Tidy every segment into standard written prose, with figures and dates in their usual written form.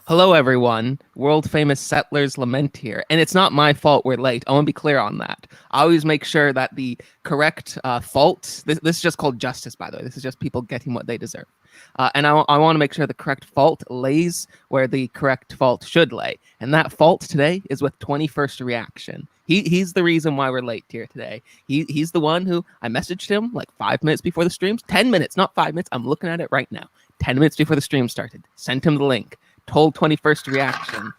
Hello, everyone. World famous Settlers Lament here. And it's not my fault we're late. I want to be clear on that. I always make sure that the correct fault, this is just called justice, by the way. This is just people getting what they deserve. And I want to make sure the correct fault lays where the correct fault should lay. And that fault today is with 21st Reaction. He's the reason why we're late here today. He's the one who I messaged him like 5 minutes before the streams. 10 minutes, not 5 minutes. I'm looking at it right now. 10 minutes before the stream started. Sent him the link. Told 21st Reaction,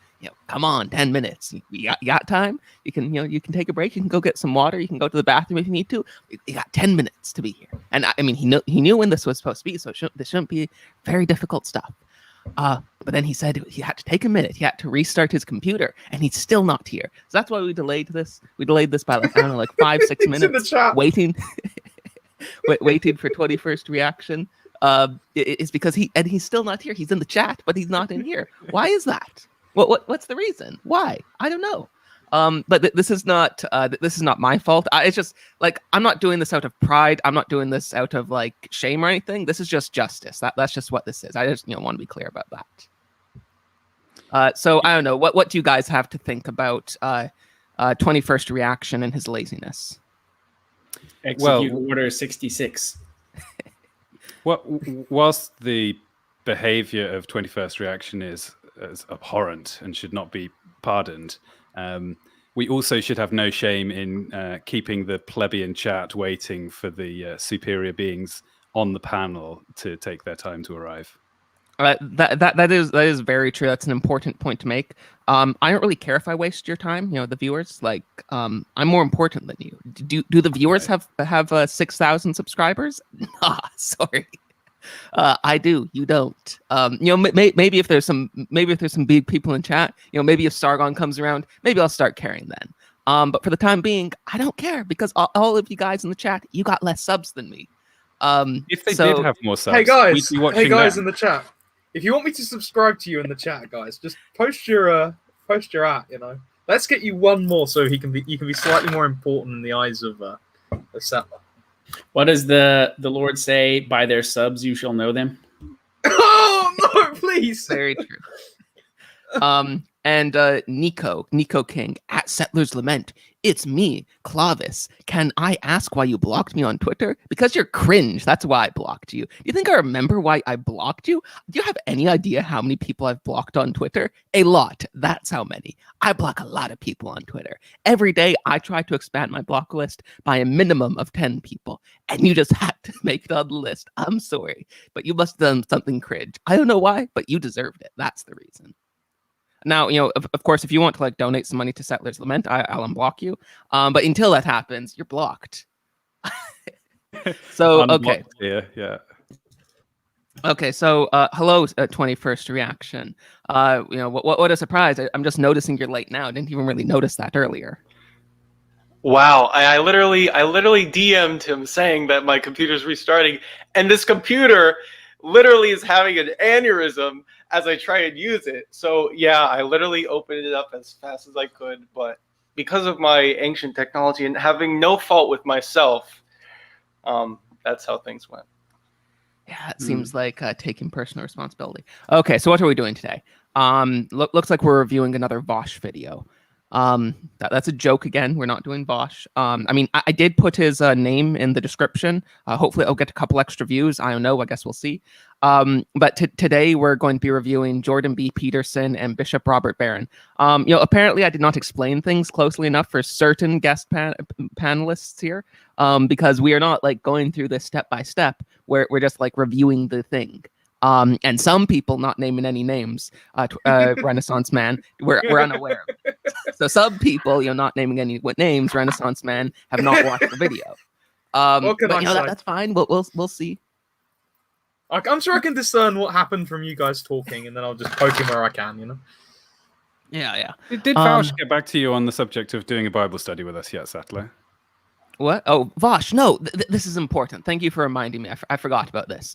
come on, 10 minutes. You got time? You can take a break. You can go get some water. You can go to the bathroom if you need to. You got 10 minutes to be here. And I mean, he knew when this was supposed to be, so this shouldn't be very difficult stuff. But then he said he had to take a minute. He had to restart his computer, and he's still not here. So that's why we delayed this. We delayed this by like 5-6 minutes, waiting, waiting for 21st Reaction. It's because he's still not here. He's in the chat, but he's not in here. Why is that? What's the reason? Why? I don't know. But this is not my fault. It's just like I'm not doing this out of pride. I'm not doing this out of like shame or anything. This is just justice. That's just what this is. I just want to be clear about that. So I don't know. What do you guys have to think about 21st Reaction and his laziness? Execute Order 66. Whilst the behavior of 21st Reaction is abhorrent and should not be pardoned, we also should have no shame in keeping the plebeian chat waiting for the superior beings on the panel to take their time to arrive. That is very true. That's an important point to make. I don't really care if I waste your time. The viewers. Like, I'm more important than you. Do the viewers have 6,000 subscribers? Nah, sorry. I do. You don't. Maybe if there's some big people in chat. Maybe if Sargon comes around, maybe I'll start caring then. But for the time being, I don't care because all of you guys in the chat, you got less subs than me. If they did have more subs, hey guys them. In the chat. If you want me to subscribe to you in the chat, guys, just post your at. Let's get you one more so you can be slightly more important in the eyes of the settler. What does the Lord say? By their subs you shall know them. Oh no, please. Very true. And Nico King at Settlers Lament. It's me, Clavis. Can I ask why you blocked me on Twitter? Because you're cringe. That's why I blocked you. You think I remember why I blocked you? Do you have any idea how many people I've blocked on Twitter? A lot. That's how many. I block a lot of people on Twitter. Every day I try to expand my block list by a minimum of 10 people. And you just had to make it on the list. I'm sorry. But you must have done something cringe. I don't know why, but you deserved it. That's the reason. Now, of course, if you want to donate some money to Settlers Lament, I'll unblock you. But until that happens, you're blocked. So, okay. Yeah. Okay, so hello, 21st Reaction. What a surprise. I'm just noticing you're late now. I didn't even really notice that earlier. Wow, I literally DM'd him saying that my computer's restarting, and this computer literally is having an aneurysm as I try and use it. So yeah, I literally opened it up as fast as I could, but because of my ancient technology and having no fault with myself, that's how things went. Yeah, it seems like taking personal responsibility. Okay, so what are we doing today? Looks like we're reviewing another Vaush video. That's a joke again. We're not doing Vaush. I mean, I did put his name in the description. Hopefully I'll get a couple extra views. I don't know. I guess we'll see. But today we're going to be reviewing Jordan B. Peterson and Bishop Robert Barron. Apparently I did not explain things closely enough for certain guest panelists here, because we are not like going through this step by step. We're just like reviewing the thing. And some people, not naming any names, Renaissance Man, we're unaware of it. So some people, not naming any names, Renaissance Man, have not watched the video. But that's fine. We'll see. I'm sure I can discern what happened from you guys talking, and then I'll just poke him where I can. Yeah. Did Vaush get back to you on the subject of doing a Bible study with us yet, Settler? What? Oh, Vaush, no, this is important. Thank you for reminding me. I forgot about this.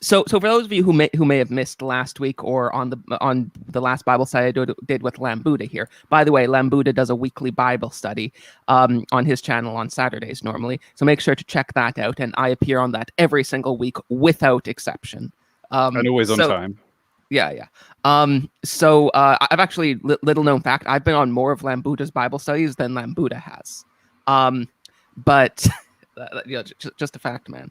So for those of you who may have missed last week or on the last Bible study I did with Lambuddha here. By the way, Lambuddha does a weekly Bible study on his channel on Saturdays normally. So make sure to check that out. And I appear on that every single week without exception. And always on time. Yeah. So I've actually little known fact. I've been on more of Lambuddha's Bible studies than Lambuddha has. But just a fact, man.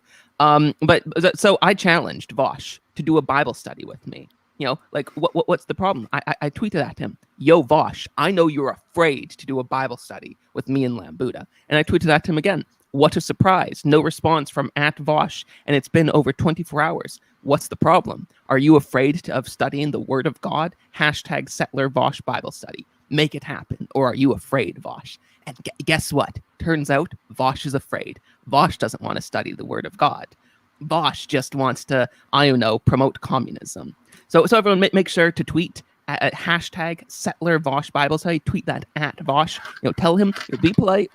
But so I challenged Vaush to do a Bible study with me. Like what's the problem? I tweeted at him, "Yo, Vaush, I know you're afraid to do a Bible study with me and Lambuddha." And I tweeted at him again. What a surprise. No response from @Vaush, and it's been over 24 hours. What's the problem? Are you afraid of studying the Word of God? #Settler Vaush Bible Study. Make it happen. Or are you afraid, Vaush? And guess what? Turns out Vaush is afraid. Vaush doesn't want to study the Word of God. Vaush just wants to, promote communism. So everyone make sure to tweet at #Settler Vaush Bible Study. Tweet that @Vaush. Tell him, be polite.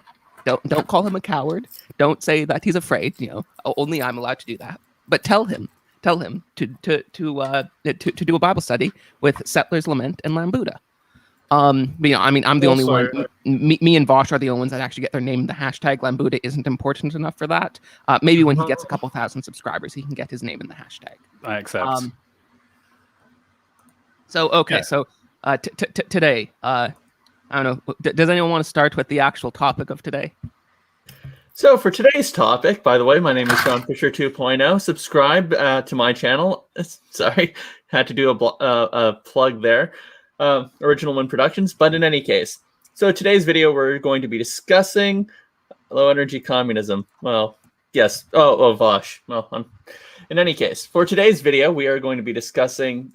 Don't call him a coward. Don't say that he's afraid. Only I'm allowed to do that. But tell him to do a Bible study with Settlers, Lament, and Lambuddha. I'm the only one. Me and Vaush are the only ones that actually get their name. The # Lambuddha isn't important enough for that. Maybe when he gets a couple thousand subscribers, he can get his name in the hashtag. I accept. Today, I don't know. Does anyone want to start with the actual topic of today? So for today's topic, by the way, my name is Sean Fisher 2.0. Subscribe to my channel. Sorry, had to do a plug there. Original One Productions. But in any case, so today's video we're going to be discussing low energy communism. Well, yes. Oh, Vaush. Well, in any case, for today's video, we are going to be discussing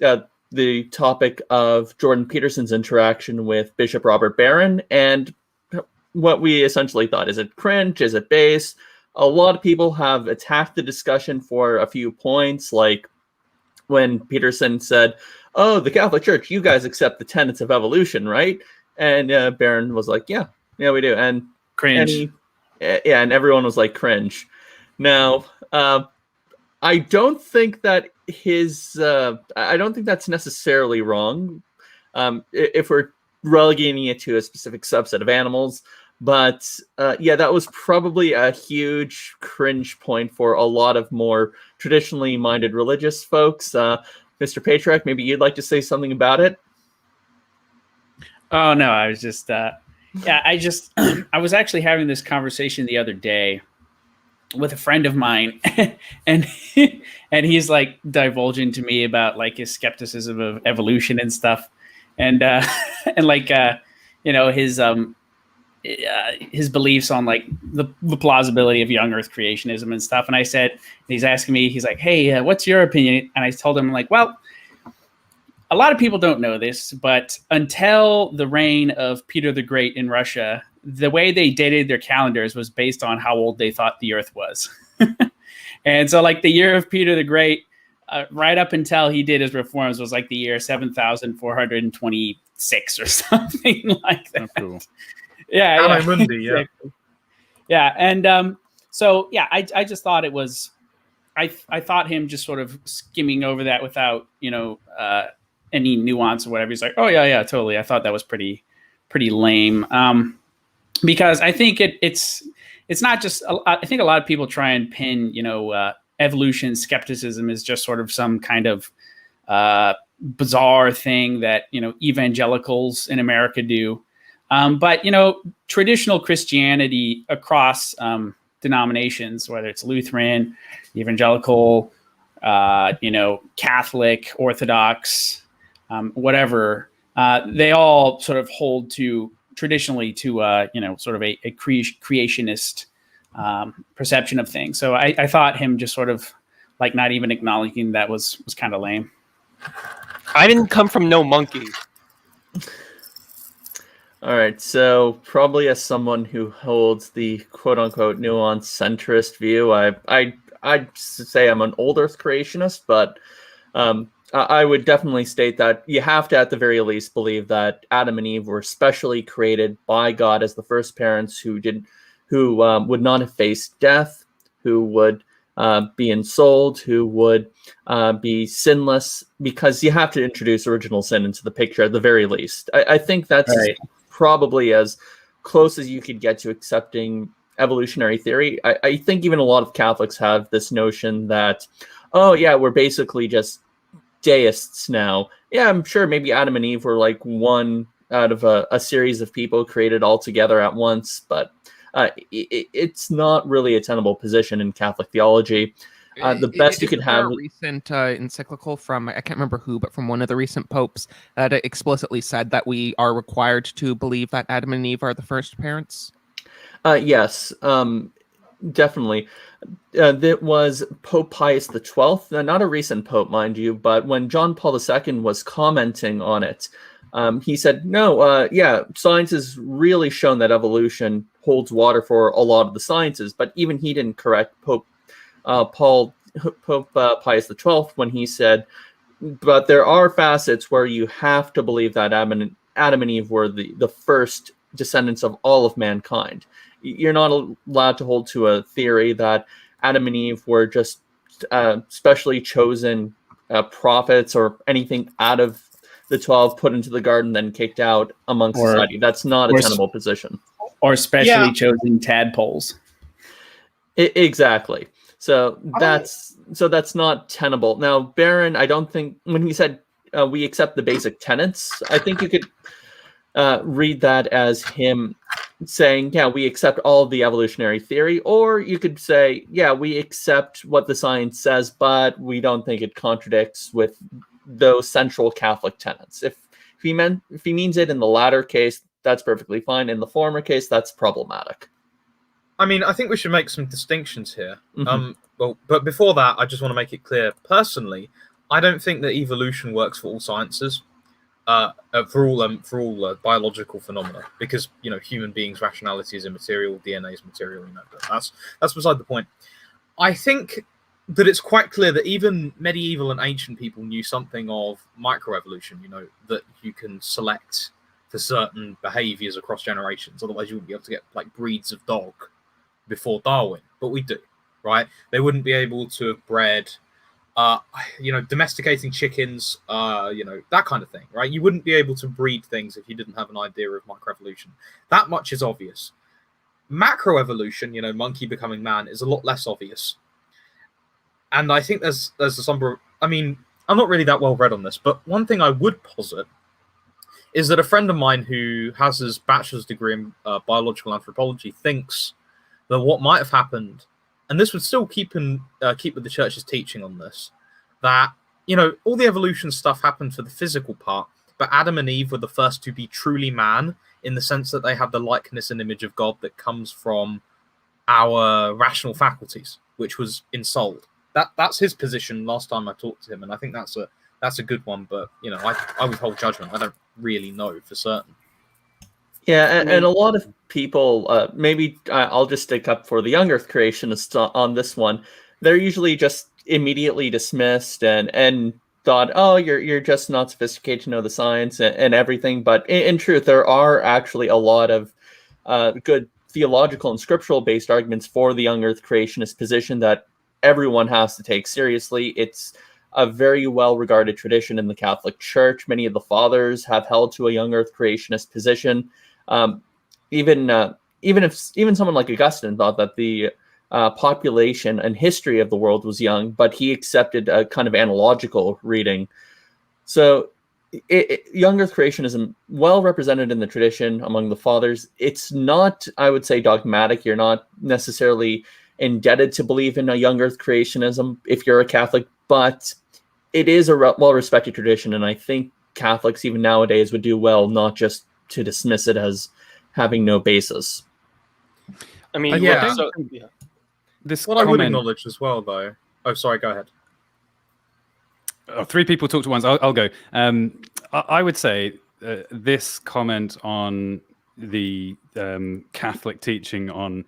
the topic of Jordan Peterson's interaction with Bishop Robert Barron and what we essentially thought. Is it cringe? Is it base? A lot of people have attacked the discussion for a few points, like when Peterson said, "Oh, the Catholic Church, you guys accept the tenets of evolution, right?" And Barron was like, yeah, we do. And Cringe. And everyone was like, cringe. Now, I don't think that I don't think that's necessarily wrong if we're relegating it to a specific subset of animals. But that was probably a huge cringe point for a lot of more traditionally minded religious folks. Mr. Patriarch, maybe you'd like to say something about it? Oh, no, I was just, I was actually having this conversation the other day with a friend of mine, and he's like divulging to me about like his skepticism of evolution and stuff, and like his beliefs on like the plausibility of young Earth creationism and stuff. And I said, and he's asking me, he's like, "Hey, what's your opinion?" And I told him, like, well, a lot of people don't know this, but until the reign of Peter the Great in Russia, the way they dated their calendars was based on how old they thought the Earth was. And so like the year of Peter the Great, right up until he did his reforms, was like the year 7,426 or something like that. Oh, cool. Yeah. Mundi, yeah. Yeah. And so, yeah, I just thought it was, I thought him just sort of skimming over that without, any nuance or whatever. He's like, "Oh, yeah, totally." I thought that was pretty lame. Because I think it's not just, I think a lot of people try and pin, evolution skepticism is just sort of some kind of bizarre thing that, evangelicals in America do. But, traditional Christianity across denominations, whether it's Lutheran, evangelical, Catholic, Orthodox, whatever, they all sort of hold to traditionally to, sort of a creationist perception of things. So I thought him just sort of like not even acknowledging that was kind of lame. I didn't come from no monkey. All right, so probably as someone who holds the quote-unquote nuanced centrist view, I'd say I'm an old Earth creationist, but I would definitely state that you have to, at the very least, believe that Adam and Eve were specially created by God as the first parents who would not have faced death, who would be ensouled, who would be sinless, because you have to introduce original sin into the picture at the very least. I think that's right. Probably as close as you could get to accepting evolutionary theory. I think even a lot of Catholics have this notion that, oh yeah, we're basically just deists now. Yeah, I'm sure maybe Adam and Eve were like one out of a series of people created all together at once, but it's not really a tenable position in Catholic theology. The best you could have. A recent encyclical from, I can't remember who, but from one of the recent popes that explicitly said that we are required to believe that Adam and Eve are the first parents. Yes, definitely. That was Pope Pius XII, not a recent pope, mind you, but when John Paul II was commenting on it, he said, no, science has really shown that evolution holds water for a lot of the sciences, but even he didn't correct Pope Pius XII when he said, but there are facets where you have to believe that Adam and Eve were the first descendants of all of mankind. You're not allowed to hold to a theory that Adam and Eve were just specially chosen prophets or anything out of the 12 put into the garden, then kicked out amongst society. That's not a tenable position. Or specially chosen tadpoles. Exactly. So that's not tenable. Now, Barron, I don't think when he said we accept the basic tenets, I think you could read that as him saying, yeah, we accept all of the evolutionary theory, or you could say, yeah, we accept what the science says, but we don't think it contradicts with those central Catholic tenets. If he means it in the latter case, that's perfectly fine. In the former case, that's problematic. I mean, I think we should make some distinctions here. But before that, I just want to make it clear. Personally, I don't think that evolution works for all sciences, for all biological phenomena, because human beings' rationality is immaterial, DNA is material. But that's beside the point. I think that it's quite clear that even medieval and ancient people knew something of microevolution. That you can select for certain behaviors across generations. Otherwise, you wouldn't be able to get like breeds of dog before Darwin, but we do, right? They wouldn't be able to have bred, domesticating chickens, that kind of thing, right? You wouldn't be able to breed things if you didn't have an idea of microevolution. That much is obvious. Macroevolution, monkey becoming man, is a lot less obvious. And I think there's some. I mean, I'm not really that well read on this, but one thing I would posit is that a friend of mine who has his bachelor's degree in biological anthropology thinks that what might have happened, and this would still keep with the church's teaching on this, that all the evolution stuff happened for the physical part, but Adam and Eve were the first to be truly man in the sense that they have the likeness and image of God that comes from our rational faculties, which was ensouled. That's his position last time I talked to him, and I think that's a good one, but I withhold judgment. I don't really know for certain. Yeah, and a lot of people, maybe I'll just stick up for the young Earth creationists on this one. They're usually just immediately dismissed and thought, oh, you're just not sophisticated to know the science and everything. But in truth, there are actually a lot of good theological and scriptural based arguments for the young Earth creationist position that everyone has to take seriously. It's a very well regarded tradition in the Catholic Church. Many of the fathers have held to a young Earth creationist position. Even someone like Augustine thought that the population and history of the world was young, but he accepted a kind of analogical reading. So young Earth creationism, well represented in the tradition among the fathers. It's not, I would say, dogmatic. You're not necessarily indebted to believe in a young Earth creationism if you're a Catholic, but it is a well-respected tradition, and I think Catholics even nowadays would do well not just to dismiss it as having no basis. I mean, This what I would acknowledge as well, though. Oh, sorry, go ahead. Three people talked at once. I'll go. I would say this comment on the Catholic teaching on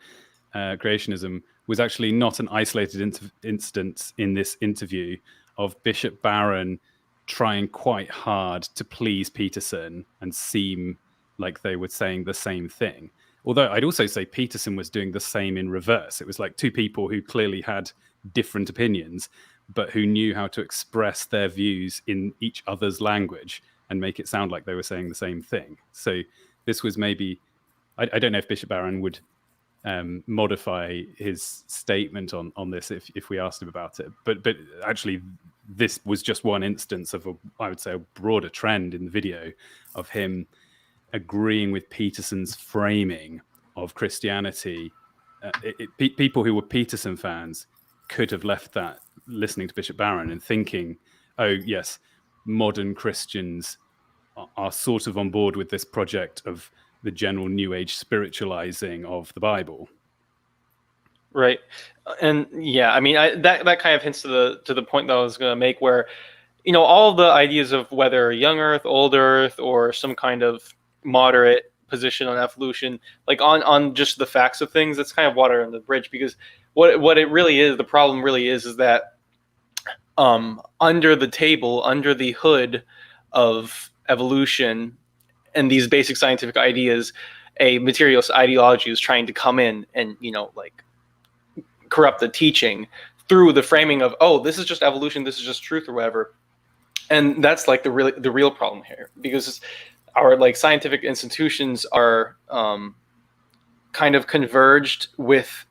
creationism was actually not an isolated instance in this interview of Bishop Barron trying quite hard to please Peterson and seem like they were saying the same thing. Although I'd also say Peterson was doing the same in reverse. It was like two people who clearly had different opinions, but who knew how to express their views in each other's language and make it sound like they were saying the same thing. So this was maybe, I don't know if Bishop Barron would modify his statement on this if we asked him about it. But actually, this was just one instance of I would say a broader trend in the video of him agreeing with Peterson's framing of Christianity. People who were Peterson fans could have left that listening to Bishop Barron and thinking, oh yes, modern Christians are sort of on board with this project of the general New Age spiritualizing of the Bible. Right. And yeah, I mean, that kind of hints to the point that I was going to make, where, you know, all the ideas of whether young Earth, old Earth, or some kind of moderate position on evolution, like on just the facts of things, it's kind of water under the bridge, because what it really is, the problem really is that under the table, under the hood of evolution and these basic scientific ideas, a materialist ideology is trying to come in and, you know, like, corrupt the teaching through the framing of, oh, this is just evolution, this is just truth, or whatever. And that's like the real problem here, because our like scientific institutions are kind of converged with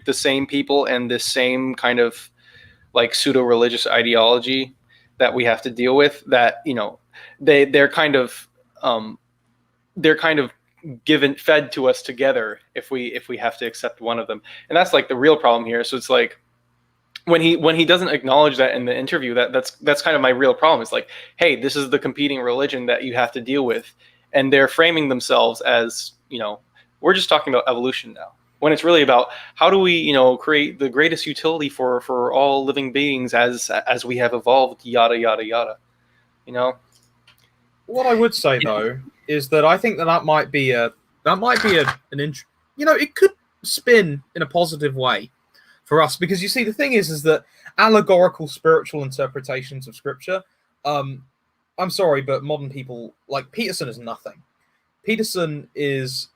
the same people and the same kind of like pseudo-religious ideology that we have to deal with, that, you know, they're kind of fed to us together if we have to accept one of them. And that's like the real problem here. So it's like when he doesn't acknowledge that in the interview, that's kind of my real problem. It's like, hey, this is the competing religion that you have to deal with, and they're framing themselves as, you know, we're just talking about evolution now, when it's really about how do we, you know, create the greatest utility for all living beings as we have evolved, yada yada yada, you know. What I would say though is that I think that might be an you know, it could spin in a positive way for us, because you see, the thing is that allegorical spiritual interpretations of scripture, I'm sorry, but modern people, like, Peterson is nothing. Peterson is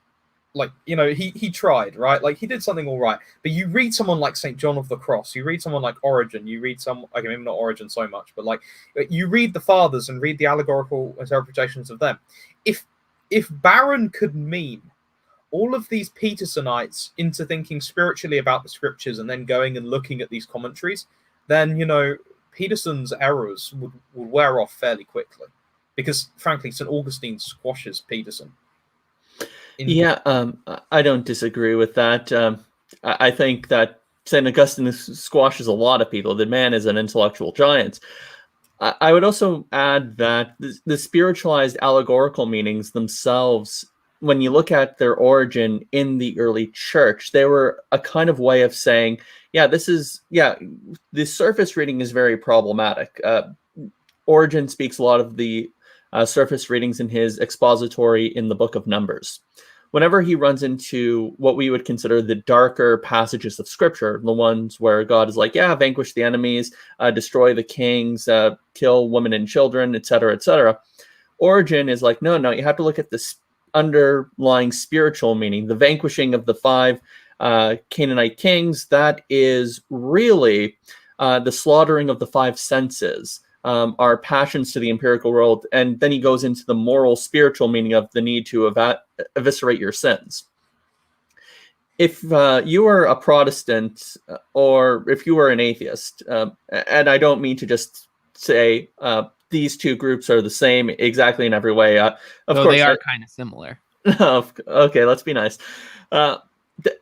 like, you know, he tried, right? Like, he did something all right, but you read someone like St. John of the Cross, you read someone like Origen, you read okay, maybe not Origen so much, but like, you read the fathers and read the allegorical interpretations of them. If Barron could meme all of these Petersonites into thinking spiritually about the scriptures and then going and looking at these commentaries, then, you know, Peterson's errors would wear off fairly quickly, because frankly, St. Augustine squashes Peterson. I don't disagree with that. I think that St. Augustine squashes a lot of people. The man is an intellectual giant. I would also add that the spiritualized allegorical meanings themselves, when you look at their origin in the early church, they were a kind of way of saying, the surface reading is very problematic. Origen speaks a lot of the surface readings in his expository in the book of Numbers. Whenever he runs into what we would consider the darker passages of scripture, the ones where God is like, vanquish the enemies, destroy the kings, kill women and children, etc., Origen is like, no, you have to look at this underlying spiritual meaning, the vanquishing of the 5 Canaanite kings. That is really the slaughtering of the 5 senses, our passions to the empirical world. And then he goes into the moral, spiritual meaning of the need to eviscerate your sins. If you are a Protestant, or if you are an atheist, and I don't mean to just say these two groups are the same exactly in every way. Of course, they are kind of similar. Okay, let's be nice.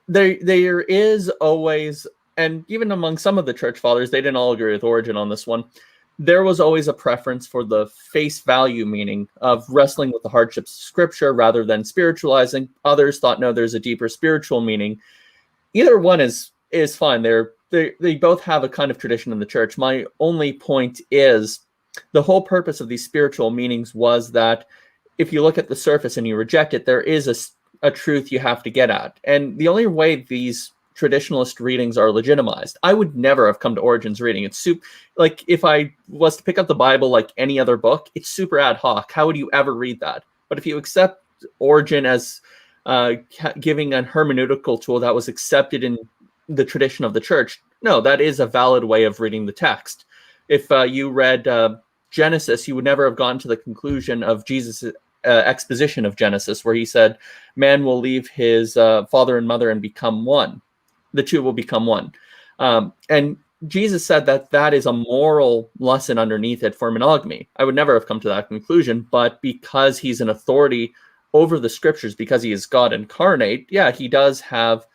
There is always, and even among some of the church fathers, they didn't all agree with Origen on this one. There was always a preference for the face value meaning of wrestling with the hardships of scripture rather than spiritualizing. Others thought, no, there's a deeper spiritual meaning. Either one is fine. They both have a kind of tradition in the church. My only point is the whole purpose of these spiritual meanings was that if you look at the surface and you reject it, there is a truth you have to get at. And the only way these traditionalist readings are legitimized, I would never have come to Origen's reading. It's like if I was to pick up the Bible like any other book, it's super ad hoc. How would you ever read that? But if you accept Origen as giving a hermeneutical tool that was accepted in the tradition of the church, no, that is a valid way of reading the text. If you read Genesis, you would never have gotten to the conclusion of Jesus' exposition of Genesis, where he said, man will leave his father and mother and become one. The two will become one. And Jesus said that that is a moral lesson underneath it for monogamy. I would never have come to that conclusion, but because he's an authority over the scriptures, because he is God incarnate, yeah, he does have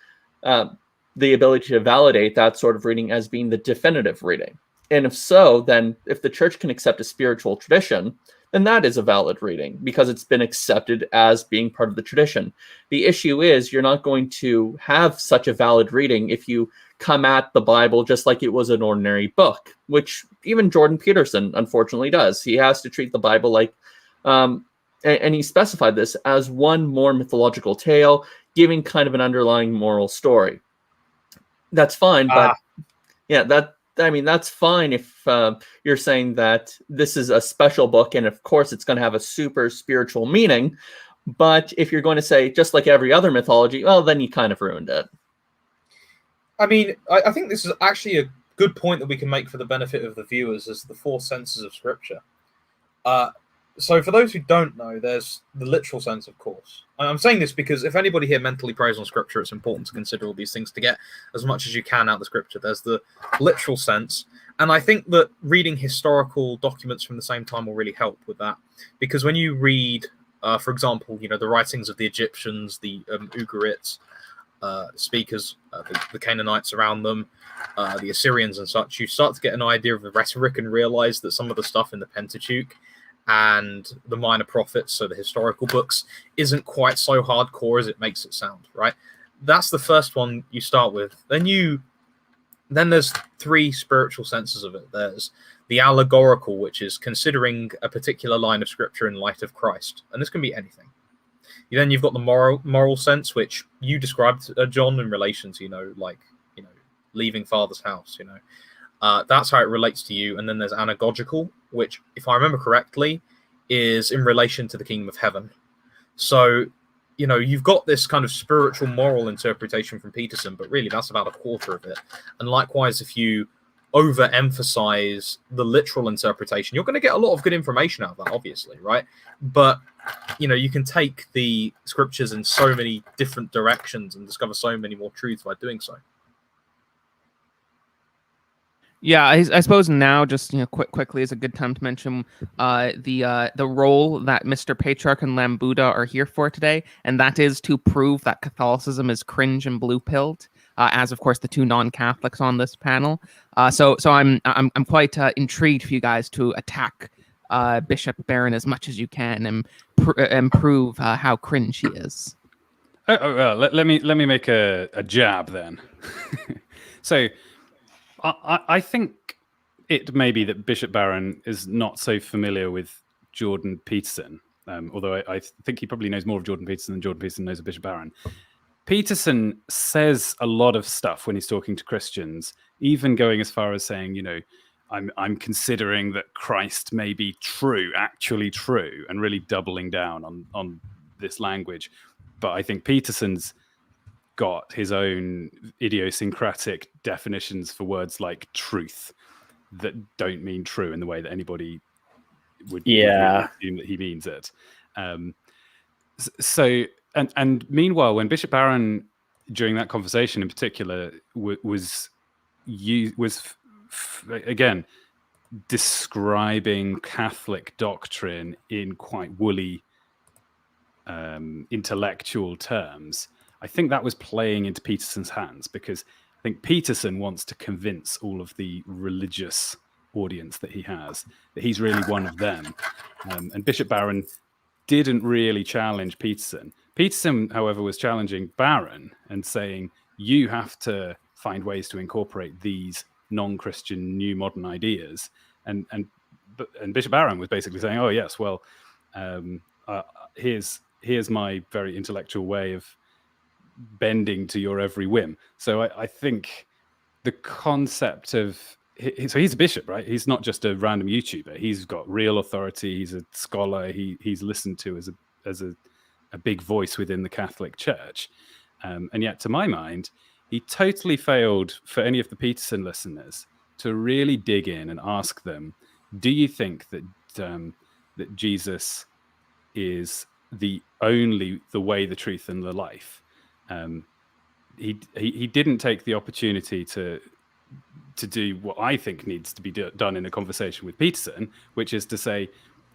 the ability to validate that sort of reading as being the definitive reading. And if so, then if the church can accept a spiritual tradition, then that is a valid reading because it's been accepted as being part of the tradition. The issue is you're not going to have such a valid reading if you come at the Bible just like it was an ordinary book, which even Jordan Peterson unfortunately does. He has to treat the Bible like, and he specified this as one more mythological tale, giving kind of an underlying moral story. That's fine, but yeah, that's fine if you're saying that this is a special book, and of course it's going to have a super spiritual meaning. But if you're going to say just like every other mythology, well, then you kind of ruined it. I mean, I think this is actually a good point that we can make for the benefit of the viewers as the four senses of Scripture. So for those who don't know, there's the literal sense, of course. I'm saying this because if anybody here mentally prays on Scripture, it's important to consider all these things to get as much as you can out of the Scripture. There's the literal sense. And I think that reading historical documents from the same time will really help with that. Because when you read, for example, the writings of the Egyptians, the Ugarites, speakers, the Canaanites around them, the Assyrians and such, you start to get an idea of the rhetoric and realize that some of the stuff in the Pentateuch and the minor prophets, so the historical books, isn't quite so hardcore as it makes it sound, right? That's the first one you start with. Then there's three spiritual senses of it. There's the allegorical, which is considering a particular line of scripture in light of Christ, and this can be anything. Then you've got the moral sense, which you described, John, in relation to leaving father's house. That's how it relates to you. And then there's anagogical, which, if I remember correctly, is in relation to the kingdom of heaven. So, you've got this kind of spiritual moral interpretation from Peterson, but really that's about a quarter of it. And likewise, if you overemphasize the literal interpretation, you're going to get a lot of good information out of that, obviously, right? But, you can take the scriptures in so many different directions and discover so many more truths by doing so. Yeah, I suppose now just quickly is a good time to mention the role that Mr. Patriarch and Lambuddha are here for today, and that is to prove that Catholicism is cringe and blue-pilled, as of course the two non-Catholics on this panel. So I'm quite intrigued for you guys to attack Bishop Barron as much as you can and prove how cringe he is. Well, let me make a jab then. So. I think it may be that Bishop Barron is not so familiar with Jordan Peterson, although I think he probably knows more of Jordan Peterson than Jordan Peterson knows of Bishop Barron. Peterson says a lot of stuff when he's talking to Christians, even going as far as saying, I'm considering that Christ may be actually true, and really doubling down on this language. But I think Peterson's got his own idiosyncratic definitions for words like truth that don't mean true in the way that anybody would assume that he means it. So meanwhile, when Bishop Barron, during that conversation in particular, was again describing Catholic doctrine in quite woolly intellectual terms, I think that was playing into Peterson's hands, because I think Peterson wants to convince all of the religious audience that he has that he's really one of them. And Bishop Barron didn't really challenge Peterson. Peterson, however, was challenging Barron and saying, you have to find ways to incorporate these non-Christian new modern ideas. And Bishop Barron was basically saying, oh, yes, well, here's my very intellectual way of bending to your every whim. So I think the concept of, so he's a bishop, right? He's not just a random YouTuber. He's got real authority. He's a scholar. He's listened to as a big voice within the Catholic Church. And yet, to my mind, he totally failed for any of the Peterson listeners to really dig in and ask them, do you think that that Jesus is the way, the truth, and the life? He didn't take the opportunity to to do what I think needs to be done in a conversation with Peterson, which is to say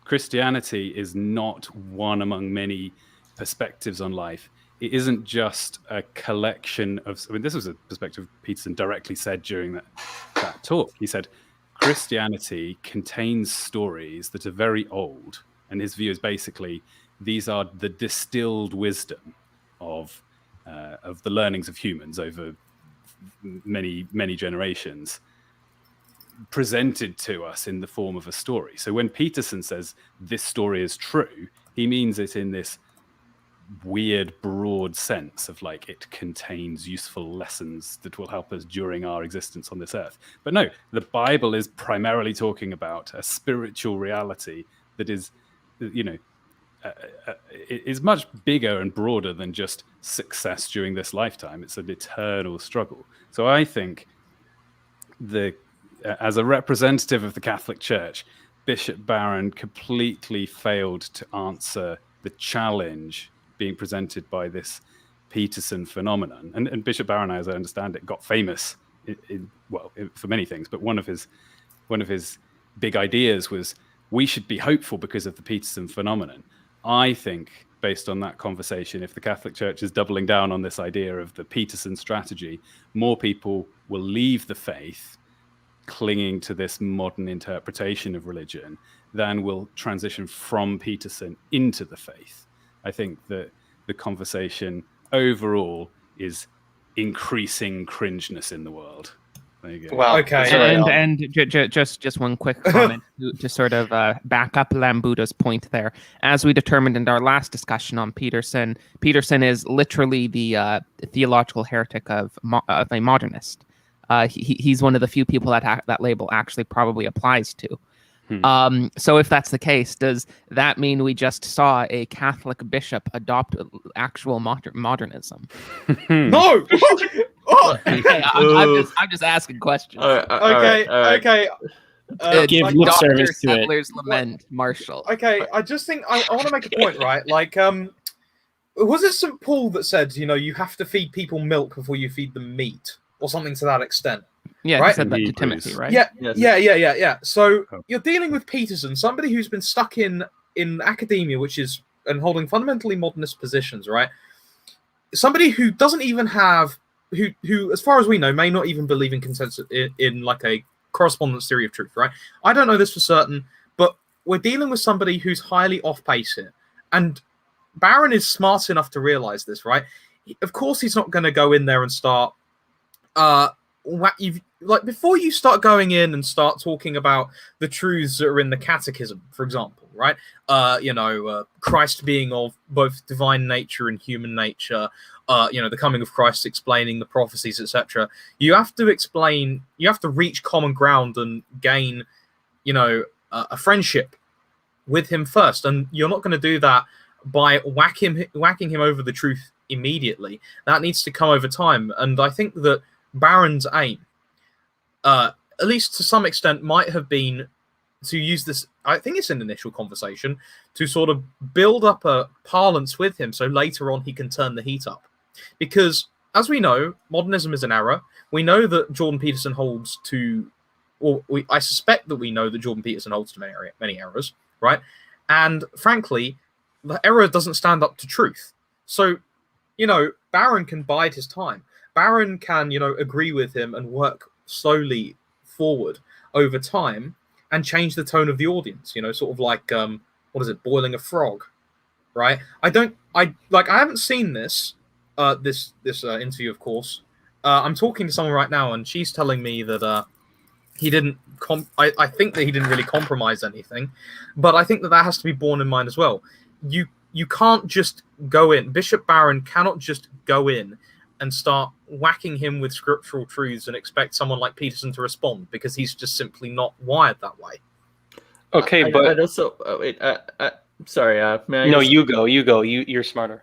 Christianity is not one among many perspectives on life. It isn't just a collection of, I mean, this was a perspective Peterson directly said during that talk. He said, Christianity contains stories that are very old. And his view is basically, these are the distilled wisdom of the learnings of humans over many, many generations, presented to us in the form of a story. So when Peterson says this story is true, he means it in this weird, broad sense of like it contains useful lessons that will help us during our existence on this earth. But no, the Bible is primarily talking about a spiritual reality that is, you know, is much bigger and broader than just success during this lifetime. It's an eternal struggle. So I think as a representative of the Catholic Church, Bishop Barron completely failed to answer the challenge being presented by this Peterson phenomenon. And Bishop Barron, as I understand it, got famous for many things, but one of his big ideas was we should be hopeful because of the Peterson phenomenon. I think, based on that conversation, if the Catholic Church is doubling down on this idea of the Peterson strategy, more people will leave the faith clinging to this modern interpretation of religion than will transition from Peterson into the faith. I think that the conversation overall is increasing cringeness in the world. There you go. Wow. Okay. And just one quick comment to sort of back up Lambuddha's point there. As we determined in our last discussion on Peterson, Peterson is literally the theological heretic of a modernist. He's one of the few people that label actually probably applies to. So if that's the case, does that mean we just saw a Catholic bishop adopt actual modernism? No. Hey, I'm just asking questions. Okay. Give lip service to it. Settlers Lament, Marshall. Okay, I just think I want to make a point, right? Like, was it St. Paul that said, you know, you have to feed people milk before you feed them meat, or something to that extent? Yeah, right? he said that to Hebrews. Timothy, right? Yeah. So you're dealing with Peterson, somebody who's been stuck in academia, and holding fundamentally modernist positions, right? Somebody who doesn't even have, who, as far as we know, may not even believe in consensus in like a correspondence theory of truth, right? I don't know this for certain, but we're dealing with somebody who's highly off base here, and Barron is smart enough to realize this, right? Of course, he's not going to go in there and start. Before you start going in and start talking about the truths that are in the catechism, for example, right? Christ being of both divine nature and human nature, the coming of Christ, explaining the prophecies, etc. You have to reach common ground and gain, a friendship with him first. And you're not going to do that by whacking him over the truth immediately. That needs to come over time. And I think that Barron's aim, at least to some extent, might have been to use this, I think it's an initial conversation, to sort of build up a parlance with him so later on he can turn the heat up. Because, as we know, modernism is an error. We know that Jordan Peterson holds to, I suspect that we know that Jordan Peterson holds to many errors, right? And frankly, the error doesn't stand up to truth. So, Barron can bide his time. Barron can, agree with him and work slowly forward over time and change the tone of the audience, sort of like, boiling a frog, right? I haven't seen this interview, of course. I'm talking to someone right now and she's telling me that he didn't, I think that he didn't really compromise anything, but I think that has to be borne in mind as well. You can't just go in, Bishop Barron cannot just go in and start whacking him with scriptural truths and expect someone like Peterson to respond, because he's just simply not wired that way. Okay, I'd also sorry. May I no, you go. You're smarter.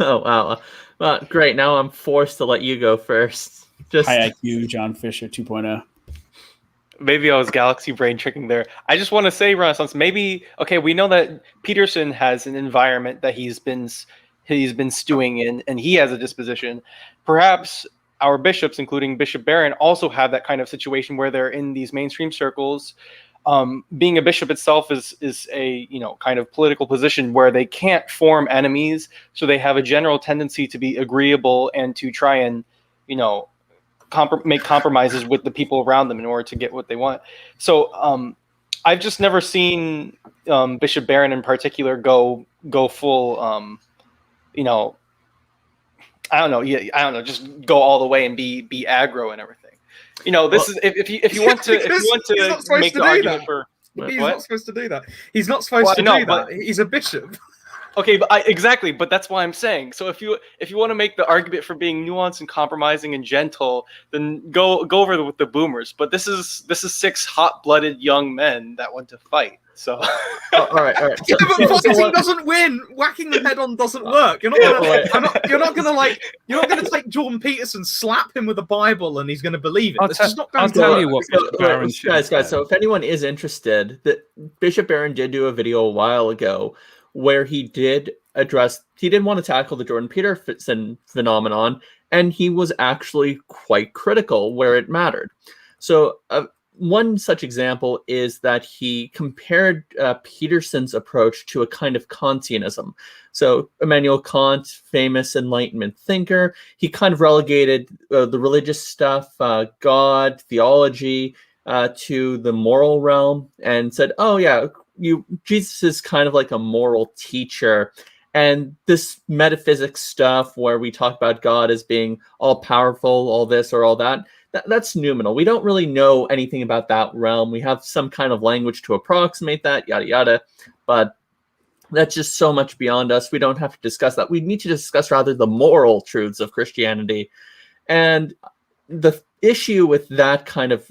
Oh wow! Well, great. Now I'm forced to let you go first. Just High IQ, John Fisher 2.0. Maybe I was galaxy brain tricking there. I just want to say, Renaissance, maybe, okay, we know that Peterson has an environment that he's been stewing in, and he has a disposition. Perhaps our bishops, including Bishop Barron, also have that kind of situation where they're in these mainstream circles. Being a bishop itself is a kind of political position where they can't form enemies, so they have a general tendency to be agreeable and to try and make compromises with the people around them in order to get what they want. So I've just never seen Bishop Barron in particular go full I don't know, just go all the way and be aggro and everything. This is if you want to make the argument for He's what? not supposed to do that. He's not supposed to do that. He's a bishop. Okay, but exactly, but that's why I'm saying. So if you want to make the argument for being nuanced and compromising and gentle, then go over with the boomers. But this is 6 hot-blooded young men that want to fight. So all right. Yeah, but fighting doesn't win. Whacking the head on doesn't work. You're not gonna take Jordan Peterson, slap him with a Bible, and he's gonna believe it. It's just not going I'll to tell work. you what Bishop Barron should have guys. said. So if anyone is interested, that Bishop Barron did do a video a while ago where he did want to tackle the Jordan Peterson phenomenon, and he was actually quite critical where it mattered. So one such example is that he compared Peterson's approach to a kind of Kantianism. So Immanuel Kant, famous Enlightenment thinker, he kind of relegated the religious stuff, God, theology, to the moral realm, and said, oh yeah, Jesus is kind of like a moral teacher. And this metaphysics stuff where we talk about God as being all powerful, all this or all that, that's noumenal. We don't really know anything about that realm. We have some kind of language to approximate that, yada, yada. But that's just so much beyond us. We don't have to discuss that. We need to discuss rather the moral truths of Christianity. And the issue with that kind of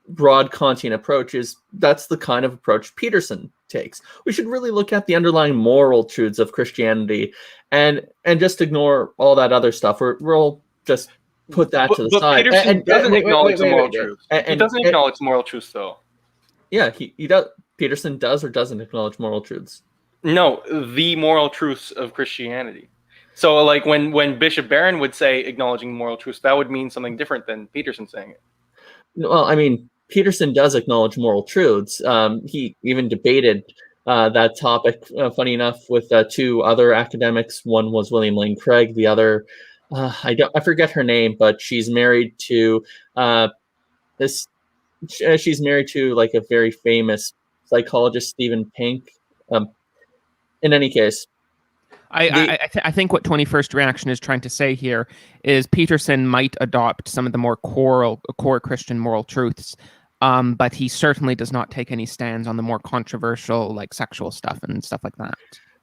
broad Kantian approach is that's the kind of approach Peterson takes. We should really look at the underlying moral truths of Christianity and just ignore all that other stuff. We'll just put that to the side. But Peterson doesn't acknowledge moral truth. He doesn't acknowledge moral truths, though. Yeah, he does. Peterson does or doesn't acknowledge moral truths. No, the moral truths of Christianity. So, like when Bishop Barron would say acknowledging moral truths, that would mean something different than Peterson saying it. Well, I mean, Peterson does acknowledge moral truths. He even debated that topic, funny enough, with 2 other academics. One was William Lane Craig. The other, I forget her name, but she's married to she's married to like a very famous psychologist, Stephen Pink. In any case, I think what 21st Reaction is trying to say here is Peterson might adopt some of the more core Christian moral truths, but he certainly does not take any stands on the more controversial, like sexual stuff and stuff like that.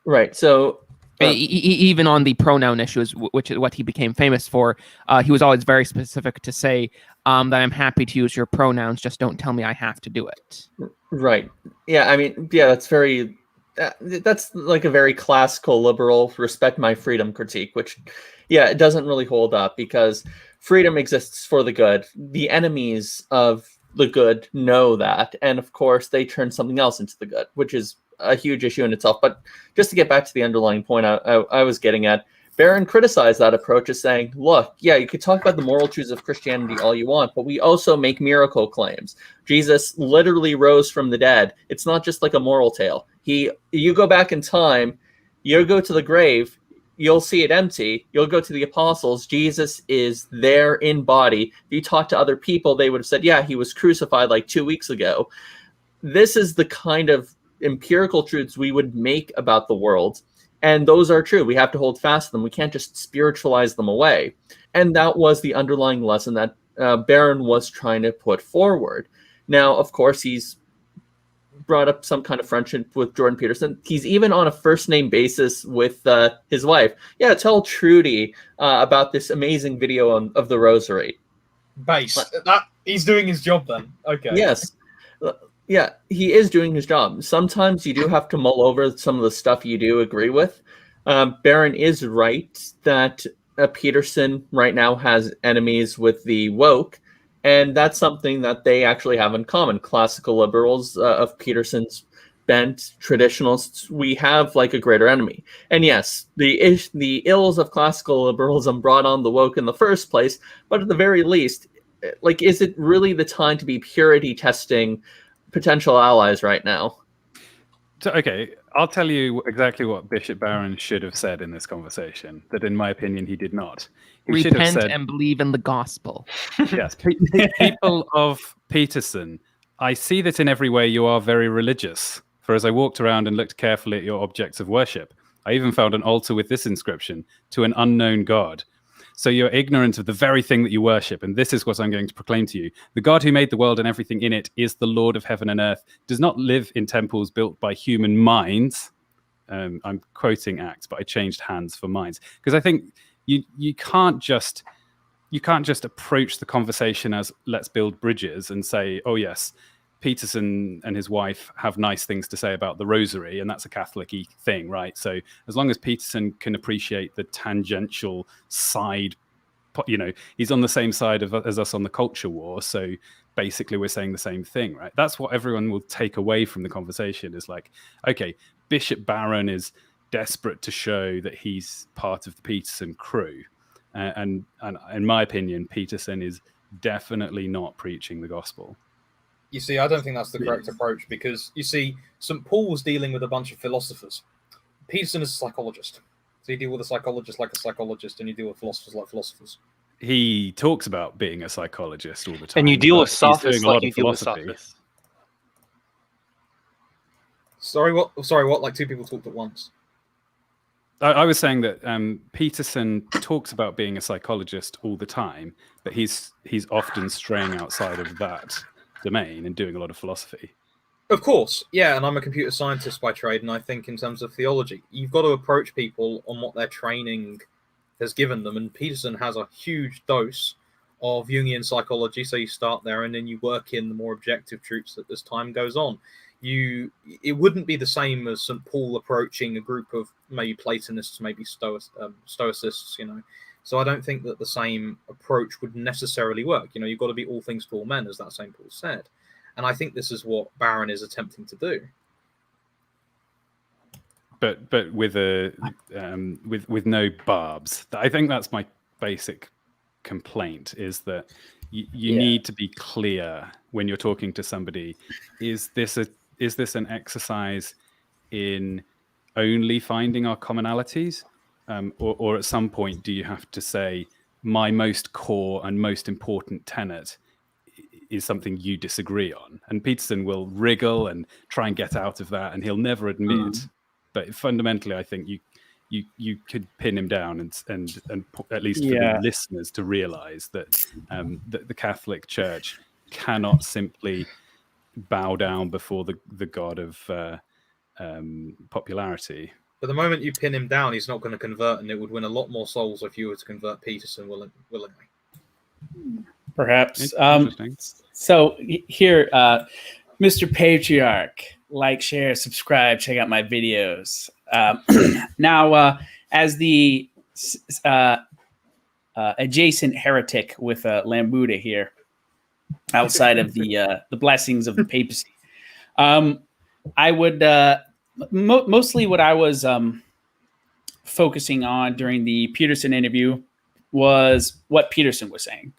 Right. So even on the pronoun issues, which is what he became famous for, he was always very specific to say that I'm happy to use your pronouns, just don't tell me I have to do it. Right. Yeah. I mean, yeah, that's like a very classical liberal respect my freedom critique, which, yeah, it doesn't really hold up because freedom exists for the good. The enemies of the good know that. And of course, they turn something else into the good, which is a huge issue in itself. But just to get back to the underlying point I was getting at, Barron criticized that approach as saying, look, yeah, you could talk about the moral truths of Christianity all you want, but we also make miracle claims. Jesus literally rose from the dead. It's not just like a moral tale. You go back in time, you go to the grave, you'll see it empty. You'll go to the apostles. Jesus is there in body. If you talk to other people, they would have said, yeah, he was crucified like 2 weeks ago. This is the kind of empirical truths we would make about the world. And those are true. We have to hold fast to them. We can't just spiritualize them away. And that was the underlying lesson that Barron was trying to put forward. Now, of course, he's brought up some kind of friendship with Jordan Peterson. He's even on a first-name basis with his wife. Yeah, tell Trudy about this amazing video of the Rosary. He's doing his job then. Okay. Yes. Yeah, he is doing his job. Sometimes you do have to mull over some of the stuff you do agree with. Barron is right that Peterson right now has enemies with the woke, and that's something that they actually have in common. Classical liberals of Peterson's bent traditionalists, we have like a greater enemy. And yes, the ills of classical liberalism brought on the woke in the first place, but at the very least, like, is it really the time to be purity testing potential allies right now? So, okay, I'll tell you exactly what Bishop Barron should have said in this conversation, that in my opinion he did not. He should have Repent said, and believe in the gospel. yes, people of Peterson, I see that in every way you are very religious. For as I walked around and looked carefully at your objects of worship, I even found an altar with this inscription, to an unknown God. So you're ignorant of the very thing that you worship, and this is what I'm going to proclaim to you. The God who made the world and everything in it is the Lord of heaven and earth, does not live in temples built by human minds. I'm quoting Acts, but I changed hands for minds. Because I think you can't just approach the conversation as let's build bridges and say, oh yes, Peterson and his wife have nice things to say about the rosary, and that's a Catholic-y thing, right? So as long as Peterson can appreciate the tangential side, he's on the same side as us on the culture war. So basically we're saying the same thing, right? That's what everyone will take away from the conversation is like, okay, Bishop Barron is desperate to show that he's part of the Peterson crew. And in my opinion, Peterson is definitely not preaching the gospel. You see, I don't think that's the correct approach because, you see, St. Paul was dealing with a bunch of philosophers. Peterson is a psychologist. So you deal with a psychologist like a psychologist and you deal with philosophers like philosophers. He talks about being a psychologist all the time. And you deal with sophists like you deal with sophists. Sorry, what? Like two people talked at once. I was saying that Peterson talks about being a psychologist all the time, but he's often straying outside of that domain and doing a lot of philosophy. Of course, yeah, and I'm a computer scientist by trade, and I think in terms of theology, you've got to approach people on what their training has given them, and Peterson has a huge dose of Jungian psychology, so you start there and then you work in the more objective truths as time goes on. It wouldn't be the same as St. Paul approaching a group of maybe Platonists, maybe Stoicists, So I don't think that the same approach would necessarily work. You've got to be all things to all men, as that St. Paul said. And I think this is what Barron is attempting to do. But with with no barbs. I think that's my basic complaint, is that you need to be clear when you're talking to somebody. Is this an exercise in only finding our commonalities? Or at some point, do you have to say, my most core and most important tenet is something you disagree on? And Peterson will wriggle and try and get out of that, and he'll never admit. But fundamentally, I think you could pin him down and at least for the listeners to realize that the Catholic Church cannot simply bow down before the god of popularity. But the moment you pin him down, he's not going to convert, and it would win a lot more souls if you were to convert Peterson willingly. Perhaps. So here, Mr. Patriarch, like, share, subscribe, check out my videos. Now, as the adjacent heretic with Lambuddha here, outside of the blessings of the papacy, I would mostly what I was focusing on during the Peterson interview was what Peterson was saying.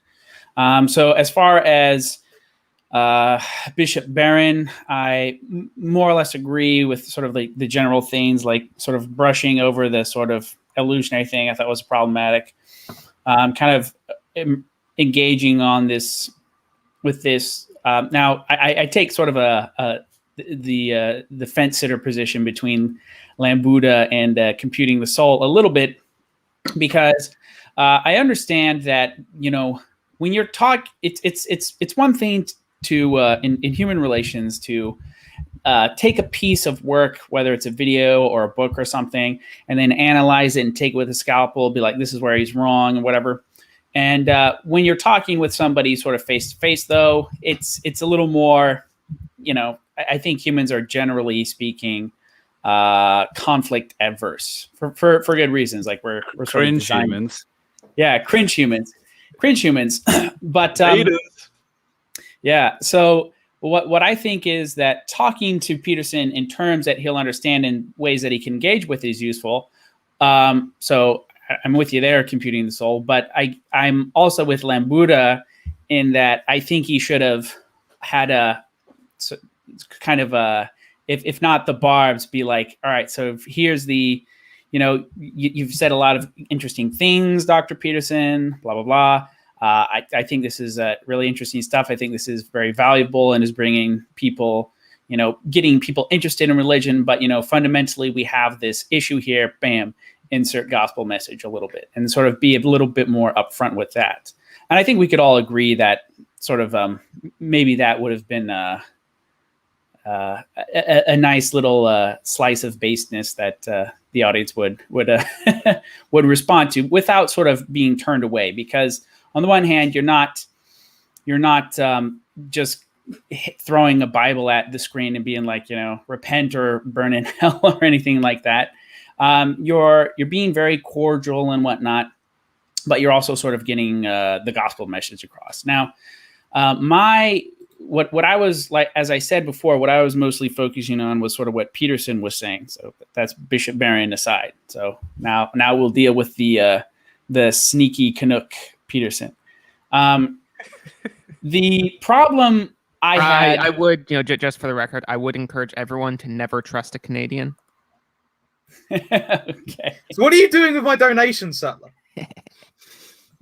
So as far as Bishop Barron, I more or less agree with sort of the general things, like sort of brushing over the sort of illusionary thing. I thought was problematic. Kind of engaging on this with this. Now I take sort of the fence sitter position between Lambuddha and computing the soul a little bit, because I understand that, when you're it's one thing to in human relations to take a piece of work, whether it's a video or a book or something, and then analyze it and take it with a scalpel, be like, this is where he's wrong and whatever. And when you're talking with somebody sort of face to face, though, it's a little more, I think humans are generally speaking conflict adverse for good reasons. Like we're sort of designed. Humans. Yeah, cringe humans. But yeah, so what I think is that talking to Peterson in terms that he'll understand in ways that he can engage with is useful. So I'm with you there, computing the soul, but I'm also with Lambuddha in that I think he should have had a kind of a, if not the barbs, be like, all right, so here's the, you've said a lot of interesting things, Dr. Peterson, blah, blah, blah. I think this is really interesting stuff. I think this is very valuable and is bringing people, getting people interested in religion. But, fundamentally, we have this issue here. Bam, insert gospel message a little bit and sort of be a little bit more upfront with that. And I think we could all agree that sort of maybe that would have been a nice little slice of baseness that the audience would would respond to without sort of being turned away. Because on the one hand, you're not just throwing a Bible at the screen and being like, repent or burn in hell or anything like that. You're being very cordial and whatnot, but you're also sort of getting the gospel message across. Now, what I was like, as I said before, what I was mostly focusing on was sort of what Peterson was saying. So that's Bishop Barron aside. So now we'll deal with the sneaky Canuck Peterson. The problem I would, just for the record, I would encourage everyone to never trust a Canadian. Okay. So what are you doing with my donation, Settler?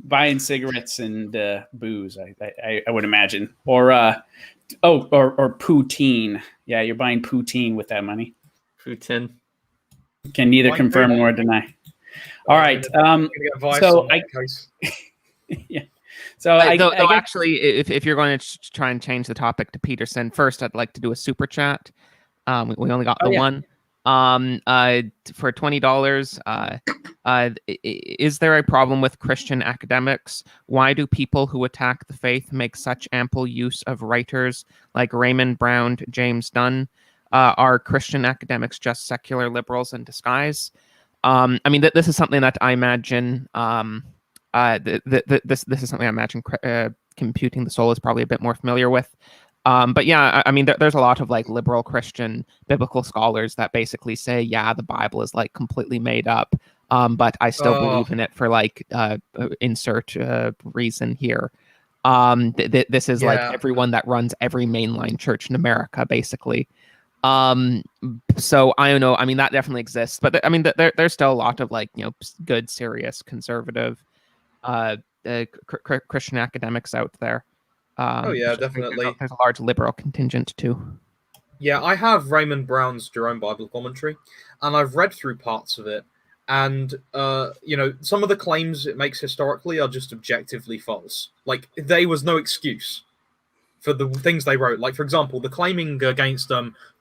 Buying cigarettes and booze, I would imagine, or poutine. Yeah, you're buying poutine with that money. Poutine. Can neither confirm nor deny. All right. So yeah. So actually, if you're going to try and change the topic to Peterson, first I'd like to do a super chat. We only got one. For $20, is there a problem with Christian academics? Why do people who attack the faith make such ample use of writers like Raymond Brown, James Dunn? Are Christian academics just secular liberals in disguise? This is something that I imagine. This is something I imagine Computing the Soul is probably a bit more familiar with. But yeah, there's a lot of like liberal Christian biblical scholars that basically say, yeah, the Bible is like completely made up, but I still believe in it for like insert reason here. This is like everyone that runs every mainline church in America, basically. So I don't know. That definitely exists, but there's still a lot of like good, serious, conservative Christian academics out there. Definitely. There's a large liberal contingent too. Yeah, I have Raymond Brown's Jerome Bible Commentary, and I've read through parts of it, and some of the claims it makes historically are just objectively false. Like, there was no excuse for the things they wrote. Like, for example, the claiming against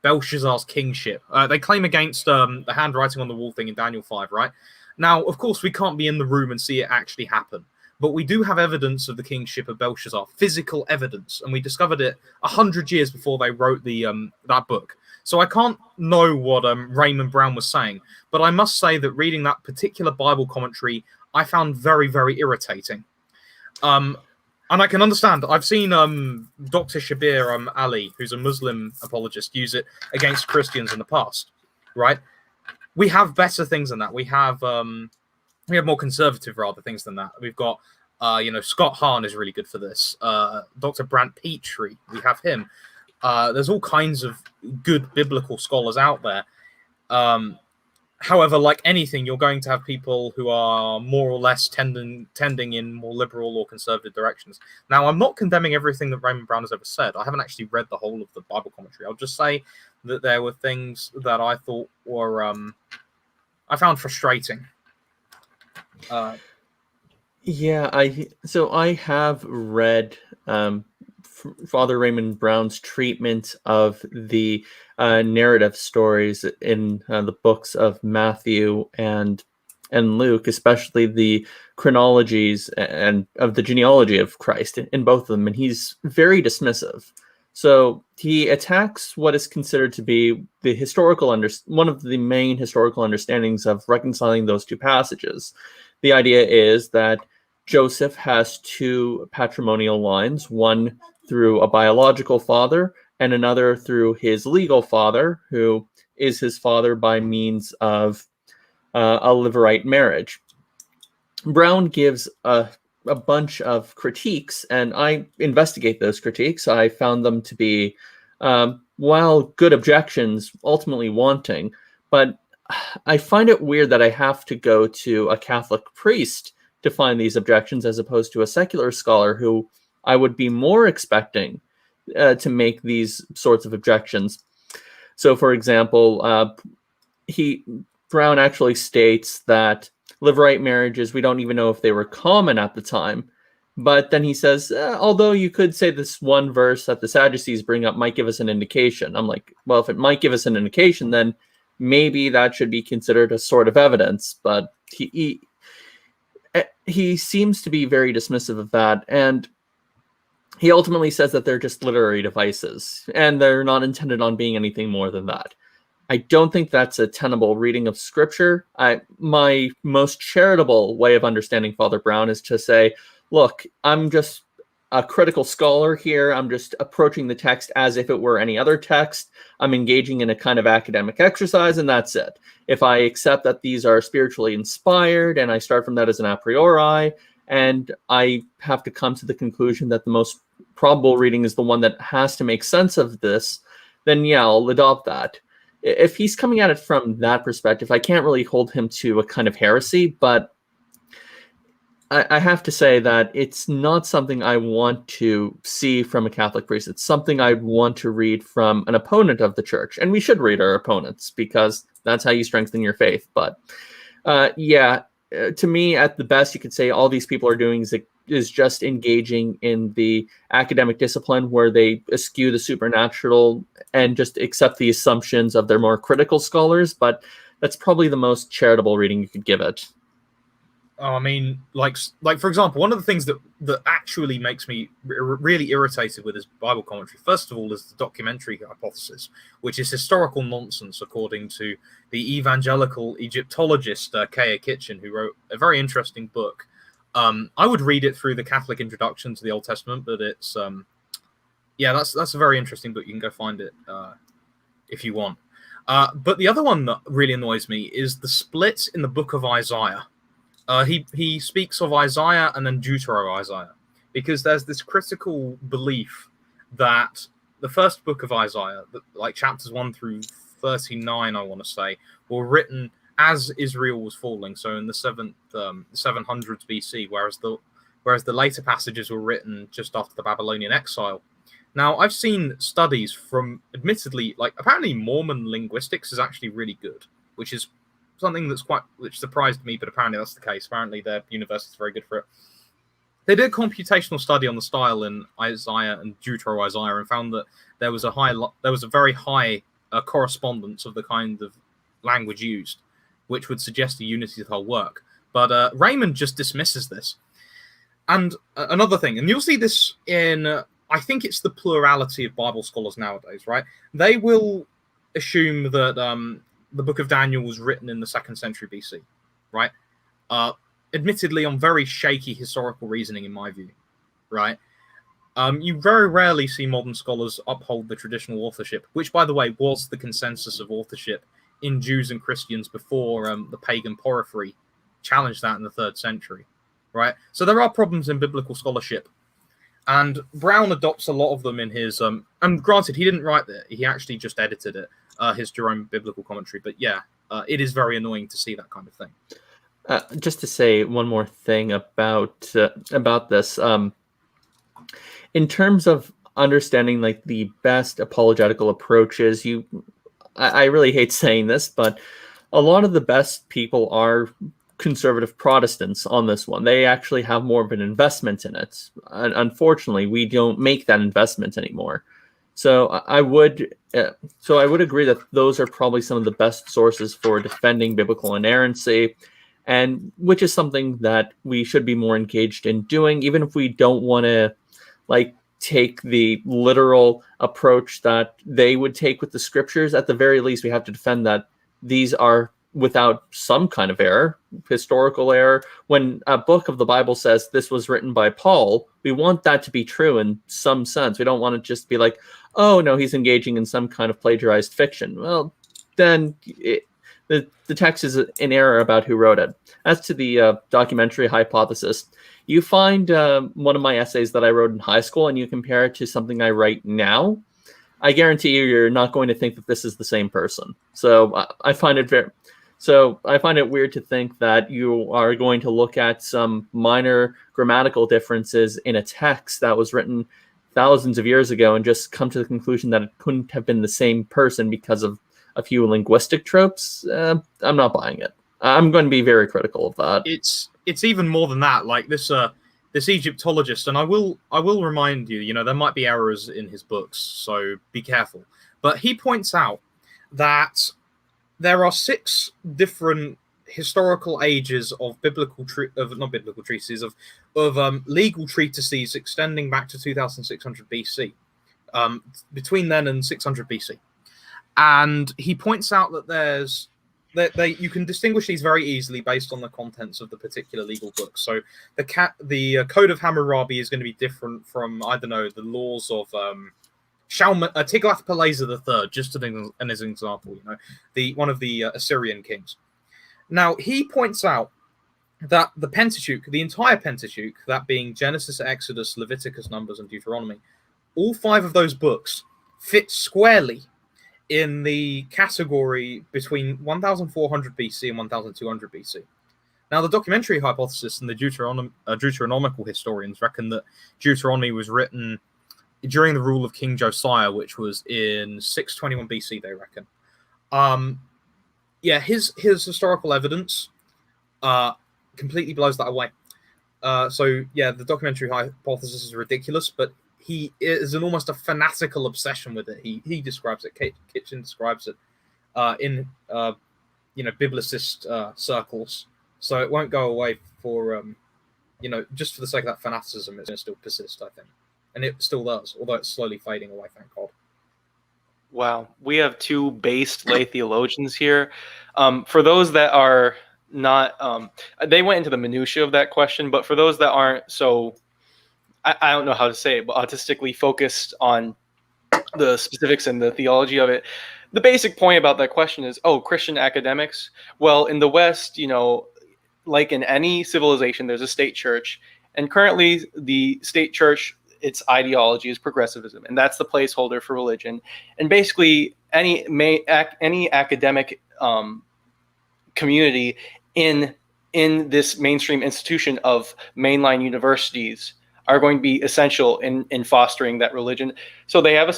Belshazzar's kingship. They claim against the handwriting on the wall thing in Daniel 5, right? Now, of course, we can't be in the room and see it actually happen. But we do have evidence of the kingship of Belshazzar, physical evidence, and we discovered it 100 years before they wrote the that book. So I can't know what Raymond Brown was saying, but I must say that reading that particular Bible commentary, I found very, very irritating. And I can understand. I've seen Dr. Shabir Ali, who's a Muslim apologist, use it against Christians in the past, right? We have better things than that. We have more conservative, rather, things than that. We've got, Scott Hahn is really good for this. Dr. Brant Petrie, we have him. There's all kinds of good biblical scholars out there. However, like anything, you're going to have people who are more or less tending in more liberal or conservative directions. Now, I'm not condemning everything that Raymond Brown has ever said. I haven't actually read the whole of the Bible commentary. I'll just say that there were things that I thought were, I found frustrating. I have read Father Raymond Brown's treatment of the narrative stories in the books of Matthew and Luke, especially the chronologies and of the genealogy of Christ in both of them, and he's very dismissive. So he attacks what is considered to be the one of the main historical understandings of reconciling those two passages. The idea is that Joseph has two patrimonial lines, one through a biological father and another through his legal father, who is his father by means of a Levirate marriage. Brown gives a bunch of critiques, and I investigate those critiques. I found them to be, while good objections, ultimately wanting. But I find it weird that I have to go to a Catholic priest to find these objections as opposed to a secular scholar who I would be more expecting to make these sorts of objections. So, for example, Brown actually states that Levirate marriages, we don't even know if they were common at the time. But then he says, although you could say this one verse that the Sadducees bring up might give us an indication. I'm like, well, if it might give us an indication, then maybe that should be considered a sort of evidence. But he seems to be very dismissive of that. And he ultimately says that they're just literary devices, and they're not intended on being anything more than that. I don't think that's a tenable reading of Scripture. My most charitable way of understanding Father Brown is to say, look, I'm just a critical scholar here. I'm just approaching the text as if it were any other text. I'm engaging in a kind of academic exercise, and that's it. If I accept that these are spiritually inspired, and I start from that as an a priori, and I have to come to the conclusion that the most probable reading is the one that has to make sense of this, then yeah, I'll adopt that. If he's coming at it from that perspective, I can't really hold him to a kind of heresy, but I have to say that it's not something I want to see from a Catholic priest. It's something I want to read from an opponent of the church. And we should read our opponents, because that's how you strengthen your faith. But to me, at the best, you could say all these people are doing is just engaging in the academic discipline where they eschew the supernatural and just accept the assumptions of their more critical scholars. But that's probably the most charitable reading you could give it. Oh, I mean, like for example, one of the things that actually makes me really irritated with his Bible commentary, first of all, is the documentary hypothesis, which is historical nonsense, according to the evangelical Egyptologist Kaya Kitchen, who wrote a very interesting book. I would read it through the Catholic Introduction to the Old Testament, but it's that's a very interesting book. You can go find it if you want. But the other one that really annoys me is the split in the book of Isaiah. He speaks of Isaiah and then Deutero-Isaiah, because there's this critical belief that the first book of Isaiah, like chapters 1 through 39, I want to say, were written as Israel was falling, so in the 700s BC, whereas the later passages were written just after the Babylonian exile. Now, I've seen studies from, admittedly, like apparently Mormon linguistics is actually really good, which is something which surprised me, but apparently that's the case. Apparently their university is very good for it. They did a computational study on the style in Isaiah and Deutero-Isaiah and found that there was a very high correspondence of the kind of language used, which would suggest a unity of the whole work. But Raymond just dismisses this. And another thing, and you'll see this in, I think it's the plurality of Bible scholars nowadays, right? They will assume that the book of Daniel was written in the 2nd century BC, right? Admittedly, on very shaky historical reasoning, in my view, right? You very rarely see modern scholars uphold the traditional authorship, which, by the way, was the consensus of authorship in Jews and Christians before the pagan porphyry challenged that in the 3rd century, right? So there are problems in biblical scholarship, and Brown adopts a lot of them in his... and granted, he didn't write it. He actually just edited it. His Jerome biblical commentary, but it is very annoying to see that kind of thing. Just to say one more thing about this, in terms of understanding like the best apologetical approaches, I really hate saying this, but a lot of the best people are conservative Protestants on this one. They actually have more of an investment in it. Unfortunately, we don't make that investment anymore. So I would agree that those are probably some of the best sources for defending biblical inerrancy, and which is something that we should be more engaged in doing, even if we don't want to like take the literal approach that they would take with the scriptures. At the very least, we have to defend that these are without some kind of error, historical error. When a book of the Bible says this was written by Paul, we want that to be true in some sense. We don't want to just be like, oh no, he's engaging in some kind of plagiarized fiction. Well, then the text is in error about who wrote it. As to the documentary hypothesis, you find one of my essays that I wrote in high school and you compare it to something I write now, I guarantee you're not going to think that this is the same person. So I find it weird to think that you are going to look at some minor grammatical differences in a text that was written thousands of years ago and just come to the conclusion that it couldn't have been the same person because of a few linguistic tropes. I'm not buying it. I'm going to be very critical of that. It's even more than that. Like this Egyptologist, and I will remind you, there might be errors in his books, so be careful. But he points out that there are 6 different historical ages of legal treatises extending back to 2600 BC, between then and 600 BC, and he points out that you can distinguish these very easily based on the contents of the particular legal book. So the Code of Hammurabi is going to be different from, I don't know, the laws of Tiglath-Pileser III, just as an example, one of the Assyrian kings. Now, he points out that the Pentateuch, the entire Pentateuch, that being Genesis, Exodus, Leviticus, Numbers, and Deuteronomy, all 5 of those books fit squarely in the category between 1400 BC and 1200 BC. Now, the documentary hypothesis and the Deuteronomical historians reckon that Deuteronomy was written during the rule of King Josiah, which was in 621 BC, they reckon. His historical evidence completely blows that away. The documentary hypothesis is ridiculous, but he is almost a fanatical obsession with it. He describes it. Kitchen describes it in biblicist circles. So it won't go away for just for the sake of that fanaticism. It's going to still persist, I think, and it still does, although it's slowly fading away. Thank God. Wow, we have 2 based lay theologians here. For those that are not, they went into the minutiae of that question, but for those that aren't so. I don't know how to say it, but autistically focused on the specifics and the theology of it. The basic point about that question is, Christian academics. Well, in the West, like in any civilization, there's a state church. And currently the state church, its ideology is progressivism. And that's the placeholder for religion. And basically any academic community in this mainstream institution of mainline universities are going to be essential in fostering that religion. So they have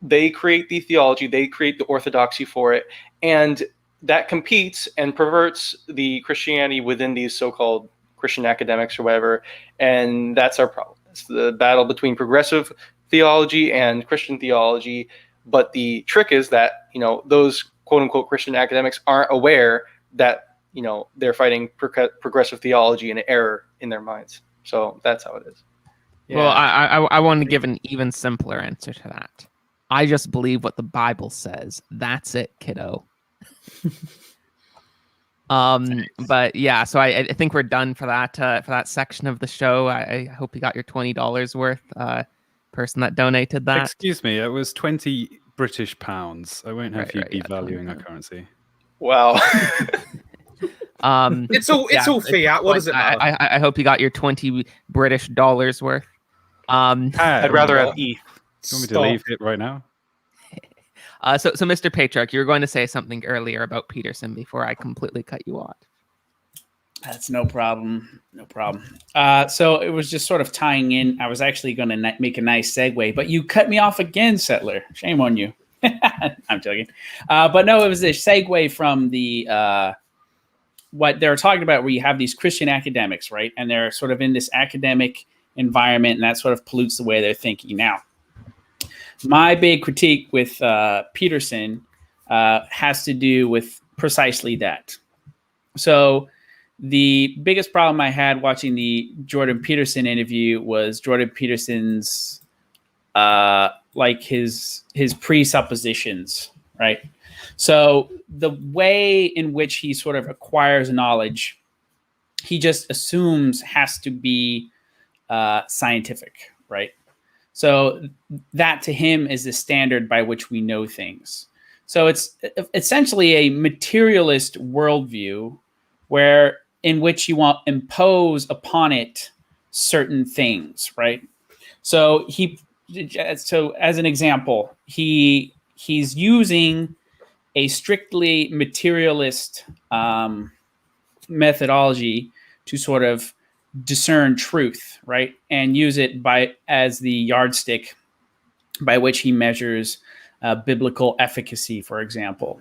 they create the theology, they create the orthodoxy for it, and that competes and perverts the Christianity within these so-called Christian academics or whatever, and that's our problem. It's the battle between progressive theology and Christian theology, but the trick is that, those quote-unquote Christian academics aren't aware that, they're fighting progressive theology and an error in their minds. So that's how it is. Yeah. Well, I want to give an even simpler answer to that. I just believe what the Bible says. That's it, kiddo. But yeah, so I think we're done for that section of the show. I hope you got your $20 worth. Person that donated that. Excuse me, it was 20 British pounds. I won't have you devaluing our currency. Wow. It's all fiat. What does it matter? I hope you got your 20 British dollars worth. I'd rather have ETH. Do you want me to leave it right now? So Mr. Patriarch, you were going to say something earlier about Peterson before I completely cut you off. That's no problem. No problem. So it was just sort of tying in. I was actually going to make a nice segue, but you cut me off again, Settler. Shame on you. I'm joking. But no, it was a segue from the what they're talking about, where you have these Christian academics, right? And they're sort of in this academic environment, and that sort of pollutes the way they're thinking. Now, my big critique with Peterson has to do with precisely that. So the biggest problem I had watching the Jordan Peterson interview was Jordan Peterson's his presuppositions, right? So the way in which he sort of acquires knowledge, he just assumes has to be scientific, right? So that to him is the standard by which we know things. So it's essentially a materialist worldview in which you want to impose upon it certain things, right? So as an example, he's using a strictly materialist methodology to sort of discern truth, right? And use it as the yardstick by which he measures biblical efficacy, for example.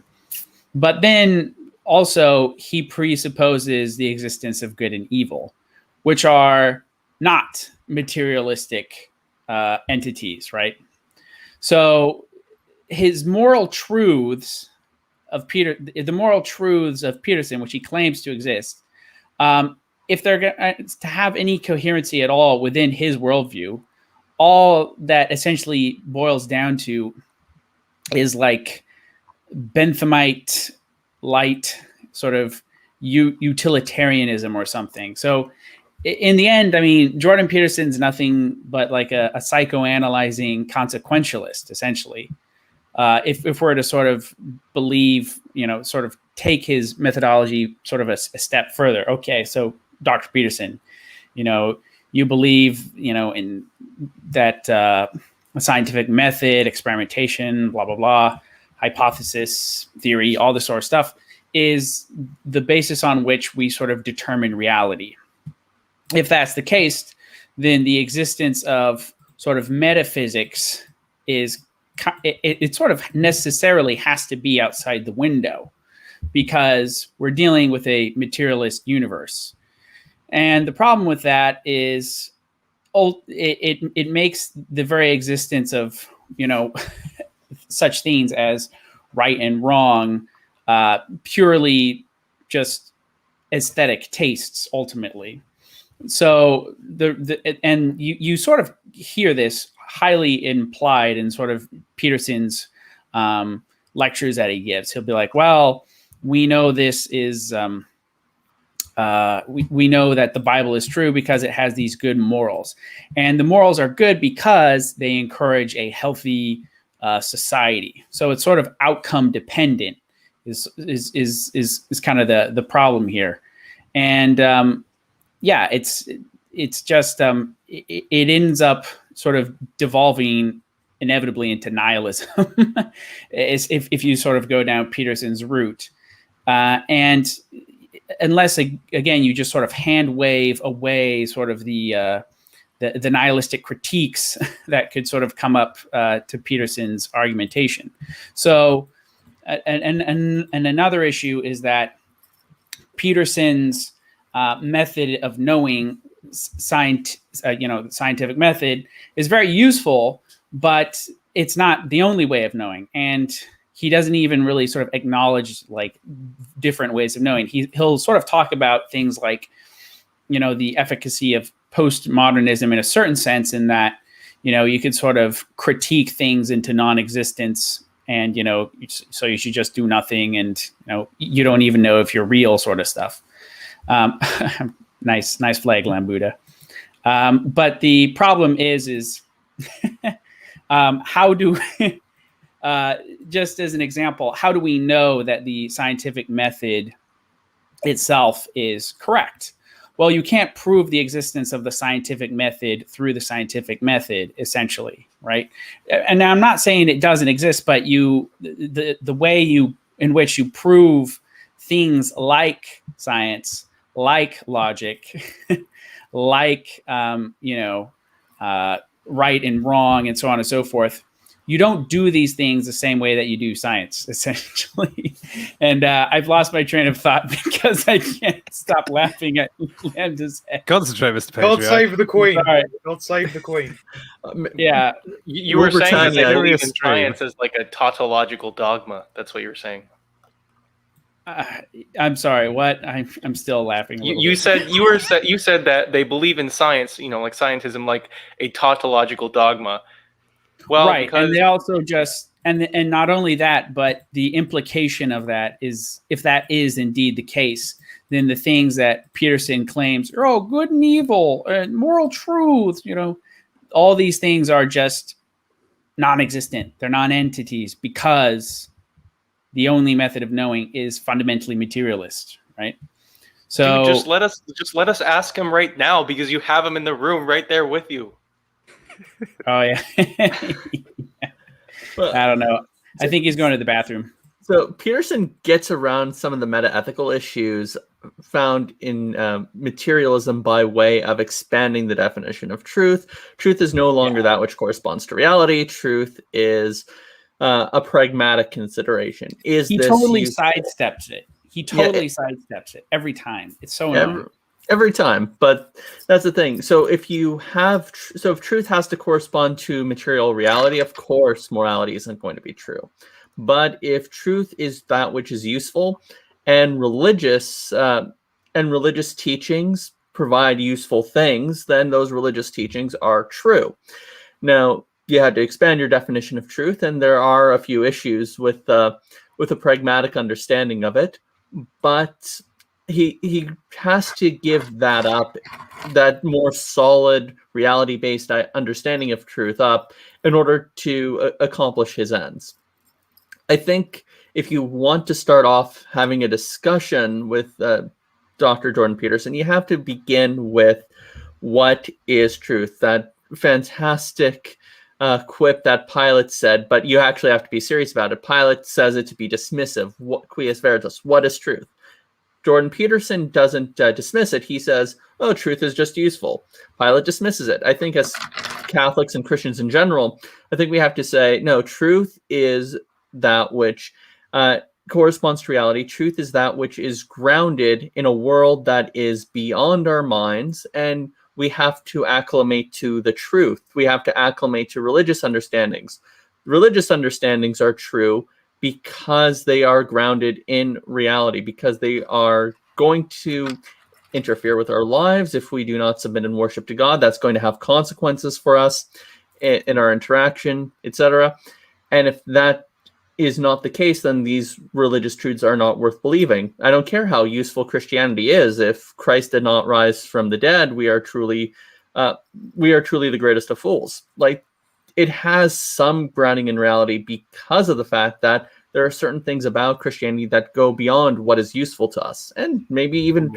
But then also he presupposes the existence of good and evil, which are not materialistic entities, right? So his moral truths of the moral truths of Peterson, which he claims to exist, if they're going to have any coherency at all within his worldview, all that essentially boils down to is like Benthamite light sort of utilitarianism or something. So in the end, I mean, Jordan Peterson's nothing but like a psychoanalyzing consequentialist, essentially. If we're to sort of believe, sort of take his methodology sort of a step further. Okay, so Dr. Peterson, you believe, in that scientific method, experimentation, blah, blah, blah, hypothesis, theory, all this sort of stuff is the basis on which we sort of determine reality. If that's the case, then the existence of sort of metaphysics it sort of necessarily has to be outside the window, because we're dealing with a materialist universe. And the problem with that is it makes the very existence of, such things as right and wrong purely just aesthetic tastes, ultimately. So you sort of hear this highly implied in sort of Peterson's lectures that he gives. He'll be like, well, we know this is we know that the Bible is true because it has these good morals, and the morals are good because they encourage a healthy society. So it's sort of outcome dependent is kind of the problem here. And it's just it ends up sort of devolving inevitably into nihilism if you sort of go down Peterson's route. And unless, again, you just sort of hand wave away sort of the nihilistic critiques that could sort of come up to Peterson's argumentation. So, and another issue is that Peterson's method of knowing, the scientific method, is very useful, but it's not the only way of knowing. And he doesn't even really sort of acknowledge like different ways of knowing. He'll sort of talk about things like, the efficacy of postmodernism in a certain sense, in that, you could sort of critique things into non-existence, and, so you should just do nothing, and, you don't even know if you're real, sort of stuff. Nice flag, Lambuddha. But the problem is how do just as an example, how do we know that the scientific method itself is correct? Well, you can't prove the existence of the scientific method through the scientific method, essentially, right? And now I'm not saying it doesn't exist, but the way in which you prove things like science, like logic, like right and wrong, and so on and so forth, you don't do these things the same way that you do science, essentially. And I've lost my train of thought because I can't stop laughing at Lambda's head. Concentrate, Mr. God Patriarch. save the Queen. Sorry. God save the Queen. Yeah. You were saying that they Britannia. believe in science as like a tautological dogma. That's what you were saying. I'm sorry. What? I'm still laughing. You said that they believe in science, like scientism, like a tautological dogma. Well, right, because and they also just and not only that, but the implication of that is, if that is indeed the case, then the things that Peterson claims are good and evil and moral truth, all these things are just non-existent. They're non-entities because the only method of knowing is fundamentally materialist, right? So Dude, just let us ask him right now because you have him in the room right there with you. Oh yeah. Well, I don't know. I think he's going to the bathroom. So Peterson gets around some of the meta-ethical issues found in materialism by way of expanding the definition of truth. Truth is no longer that which corresponds to reality. Truth is a pragmatic consideration. He totally sidesteps it. He totally sidesteps it every time. It's so annoying. Every time, but that's the thing. So if truth has to correspond to material reality, of course morality isn't going to be true. But if truth is that which is useful, and religious teachings provide useful things, then those religious teachings are true. Now you had to expand your definition of truth, and there are a few issues with a pragmatic understanding of it, but he has to give that up, that more solid reality-based understanding of truth up, in order to accomplish his ends. I think if you want to start off having a discussion with Dr. Jordan Peterson, you have to begin with what is truth. That fantastic quip that Pilate said, but you actually have to be serious about it. Pilate says it to be dismissive. What quies veritas? What is truth? Jordan Peterson doesn't dismiss it. He says, oh, truth is just useful. Pilate dismisses it. I think as Catholics and Christians in general, I think we have to say, no, truth is that which corresponds to reality. Truth is that which is grounded in a world that is beyond our minds, and we have to acclimate to the truth. We have to acclimate to religious understandings. Religious understandings are true because they are grounded in reality, because they are going to interfere with our lives. If we do not submit and worship to God, that's going to have consequences for us in our interaction, etc. And if that is not the case, then these religious truths are not worth believing. I don't care how useful Christianity is. If Christ did not rise from the dead, we are truly the greatest of fools. Like, it has some grounding in reality because of the fact that there are certain things about Christianity that go beyond what is useful to us, and maybe even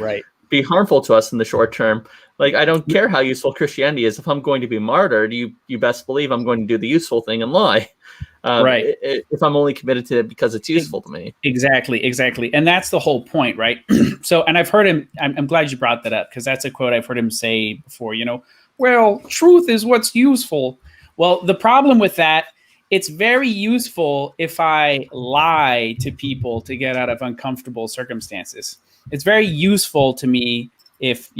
be harmful to us in the short term. Like, I don't care how useful Christianity is. If I'm going to be martyred, you best believe I'm going to do the useful thing and lie. If I'm only committed to it because it's useful to me. Exactly. And that's the whole point, right? So, and I've heard him, I'm glad you brought that up, because that's a quote I've heard him say before, well, truth is what's useful. Well, the problem with that, it's very useful if I lie to people to get out of uncomfortable circumstances. It's very useful to me if,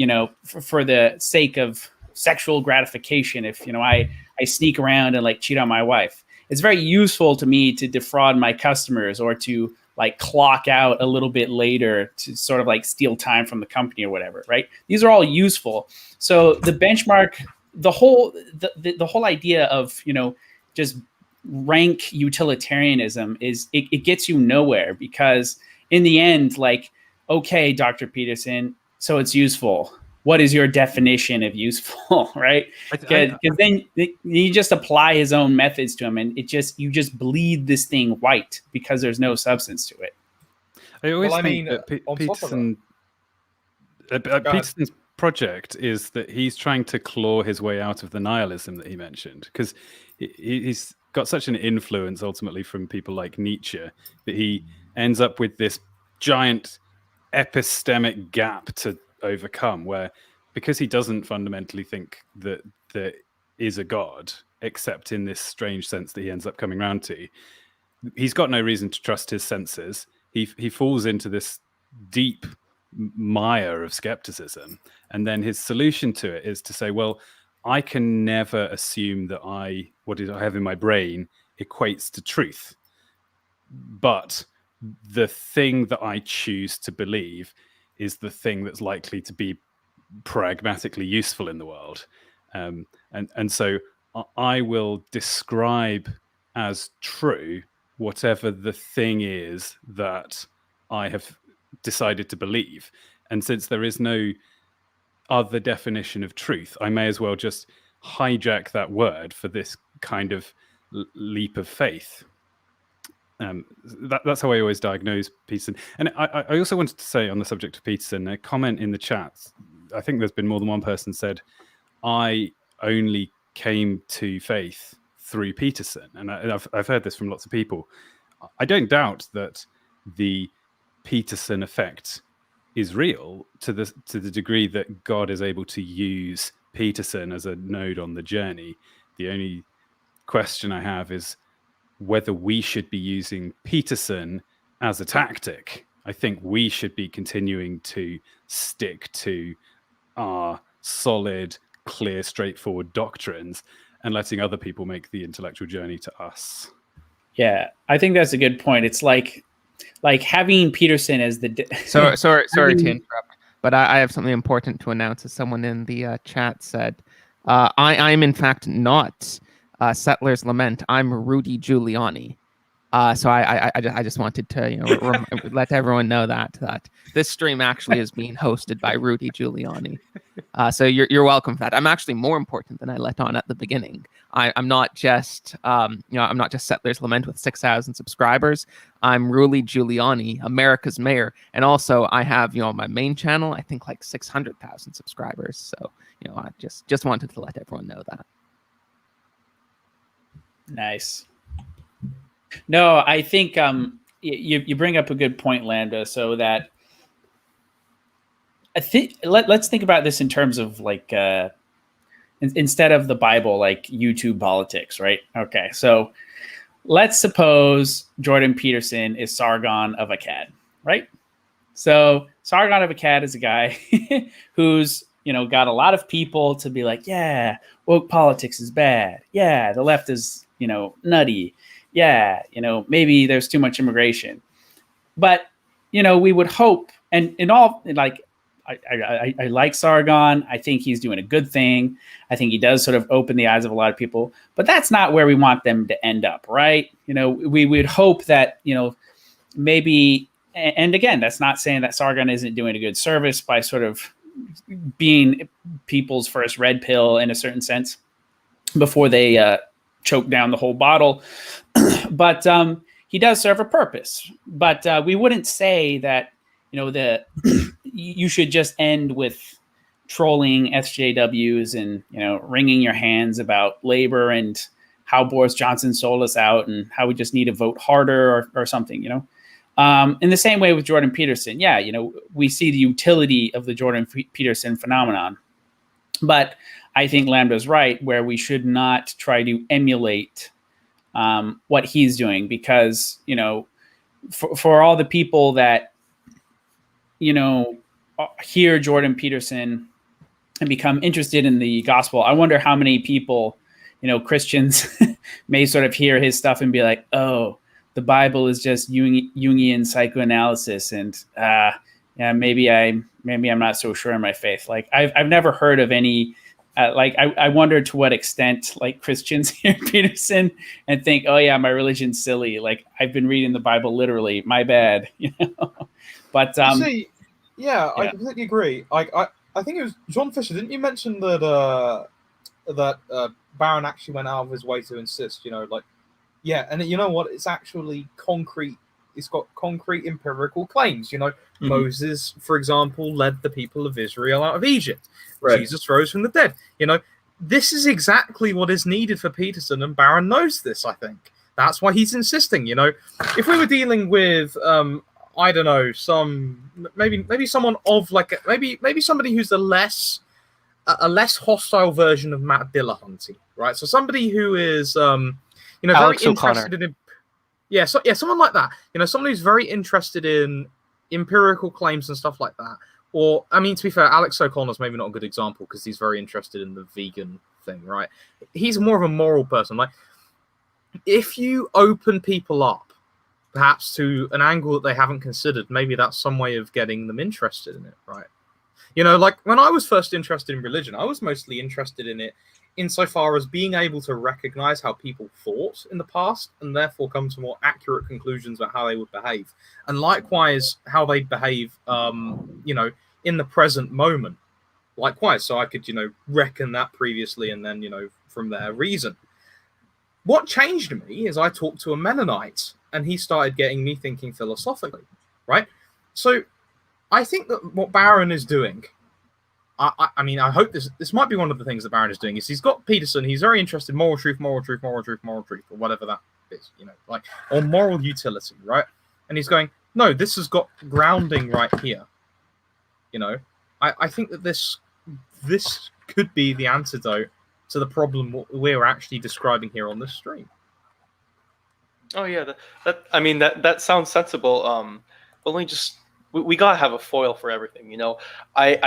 for the sake of sexual gratification, if, I sneak around and cheat on my wife. It's very useful to me to defraud my customers, or to clock out a little bit later to sort of steal time from the company or whatever, right? These are all useful. So the benchmark, the whole idea of, just rank utilitarianism is it gets you nowhere, because in the end, okay, Dr. Peterson, so it's useful. What is your definition of useful, right? Because then you just apply his own methods to him, and you just bleed this thing white because there's no substance to it. I always think that Peterson's project is that he's trying to claw his way out of the nihilism that he mentioned, because he's got such an influence ultimately from people like Nietzsche that he ends up with this giant epistemic gap to overcome, where, because he doesn't fundamentally think that there is a God, except in this strange sense that he ends up coming around to, he's got no reason to trust his senses. He falls into this deep mire of skepticism, and then his solution to it is to say, well, I can never assume that what I have in my brain equates to truth, but the thing that I choose to believe is the thing that's likely to be pragmatically useful in the world. And so I will describe as true whatever the thing is that I have decided to believe. And since there is no other definition of truth, I may as well just hijack that word for this kind of leap of faith. That's how I always diagnose Peterson. And I also wanted to say on the subject of Peterson, a comment in the chat, I think there's been more than one person said, I only came to faith through Peterson. And I've heard this from lots of people. I don't doubt that the Peterson effect is real to the degree that God is able to use Peterson as a node on the journey. The only question I have is whether we should be using Peterson as a tactic. I think we should be continuing to stick to our solid, clear, straightforward doctrines and letting other people make the intellectual journey to us. Yeah, I think that's a good point. It's like having Peterson as the... Sorry to interrupt, but I have something important to announce. As someone in the chat said, I'm in fact not Settler's Lament. I'm Rudy Giuliani. So I just wanted to let everyone know that this stream actually is being hosted by Rudy Giuliani. So you're welcome for that. I'm actually more important than I let on at the beginning. I'm not just I'm not just Settler's Lament with 6,000 subscribers. I'm Rudy Giuliani, America's mayor, and also I have my main channel. I think like 600,000 subscribers. So I just wanted to let everyone know that. Nice. No, I think you bring up a good point, Lambda. So that I think let's think about this in terms of like instead of the Bible, like YouTube politics, right? Okay, so let's suppose Jordan Peterson is Sargon of Akkad, right? So Sargon of Akkad is a guy who's got a lot of people to be like, yeah, woke politics is bad. Yeah, the left is nutty. Yeah, maybe there's too much immigration. But, we would hope, and in all, like, I like Sargon. I think he's doing a good thing. I think he does sort of open the eyes of a lot of people. But that's not where we want them to end up, right? We would hope that, maybe, and again, that's not saying that Sargon isn't doing a good service by sort of being people's first red pill in a certain sense before they choke down the whole bottle. But he does serve a purpose. But we wouldn't say that, you should just end with trolling SJWs and, wringing your hands about labor and how Boris Johnson sold us out and how we just need to vote harder or something, In the same way with Jordan Peterson, yeah, we see the utility of the Jordan Peterson phenomenon. But I think Lambda's right, where we should not try to emulate what he's doing, because for all the people that hear Jordan Peterson and become interested in the gospel, I wonder how many people Christians may sort of hear his stuff and be like, oh, the Bible is just Jungian psychoanalysis, and yeah, maybe I'm not so sure in my faith. Like I've never heard of any. I wonder to what extent like Christians hear Peterson and think, oh yeah, my religion's silly. Like I've been reading the Bible literally. My bad, But yeah, I completely agree. I think it was John Fisher. Didn't you mention that Barron actually went out of his way to insist? Yeah, and you know what? It's actually concrete. It's got concrete empirical claims. Mm-hmm. Moses, for example, led the people of Israel out of Egypt. Right. Jesus rose from the dead. This is exactly what is needed for Peterson, and Barron knows this, I think. That's why he's insisting, If we were dealing with, I don't know, maybe someone of like, maybe somebody who's a less hostile version of Matt Dillahunty, right? So somebody who is, very Alex interested O'Connor. Someone like that. Someone who's very interested in empirical claims and stuff like that. Or, I mean, to be fair, Alex O'Connor's maybe not a good example because he's very interested in the vegan thing, right? He's more of a moral person. Like, if you open people up, perhaps to an angle that they haven't considered, maybe that's some way of getting them interested in it, right? Like when I was first interested in religion, I was mostly interested in it insofar as being able to recognize how people thought in the past and therefore come to more accurate conclusions about how they would behave. And likewise, how they behave, in the present moment. likewise. So I could, reckon that previously and then, from there reason. What changed me is I talked to a Mennonite and he started getting me thinking philosophically, right? So I think that what Barron is doing, I mean, I hope this might be one of the things that Barron is doing, is he's got Peterson, he's very interested in moral truth, or whatever that is, or moral utility, right? And he's going, no, this has got grounding right here. I think that this could be the antidote to the problem we're actually describing here on this stream. Oh yeah, that sounds sensible. Only just we gotta have a foil for everything, I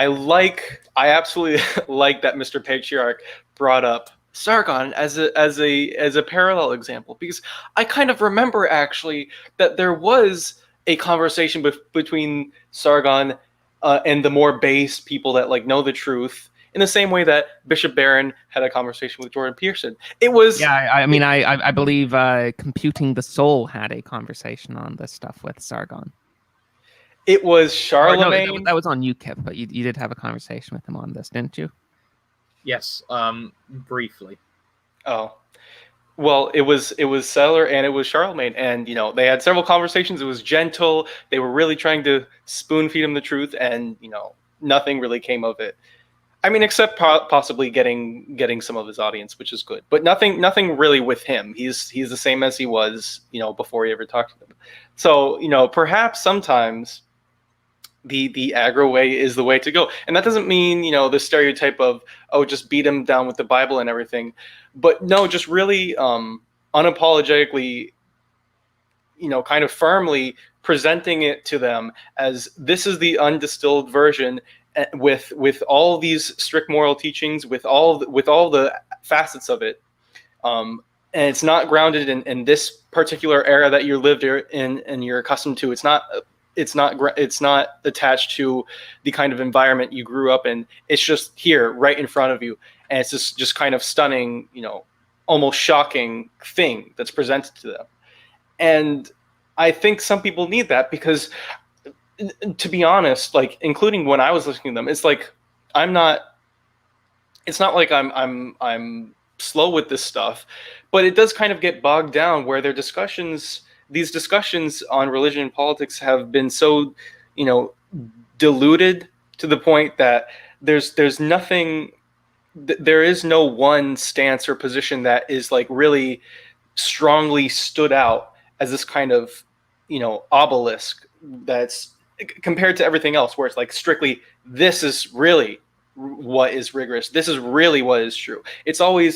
absolutely like that Mr. Patriarch brought up Sargon as a parallel example, because I kind of remember actually that there was a conversation between Sargon and the more base people that know the truth, in the same way that Bishop Barron had a conversation with Jordan Peterson. It was I believe Computing the Soul had a conversation on this stuff with Sargon. It was Charlemagne. No, that was on UKIP, but you did have a conversation with him on this, didn't you? Yes, briefly. Oh, well, it was Settler and it was Charlemagne, and they had several conversations. It was gentle. They were really trying to spoon feed him the truth, and nothing really came of it. I mean, except possibly getting some of his audience, which is good, but nothing really with him. He's the same as he was, before he ever talked to them. So perhaps sometimes the aggro way is the way to go, and that doesn't mean the stereotype of just beat him down with the Bible and everything, but no, just really unapologetically, kind of firmly presenting it to them as this is the undistilled version, with all these strict moral teachings, with all the facets of it, and it's not grounded in this particular era that you lived in and you're accustomed to. It's not attached to the kind of environment you grew up in. It's just here, right in front of you, and it's just kind of stunning, almost shocking thing that's presented to them. And I think some people need that, because, to be honest, including when I was listening to them, it's like it's not like I'm slow with this stuff, but it does kind of get bogged down where these discussions on religion and politics have been so, diluted to the point that there's nothing, there is no one stance or position that is really strongly stood out as this kind of, obelisk that's compared to everything else, where it's strictly, this is really what is rigorous, this is really what is true. It's always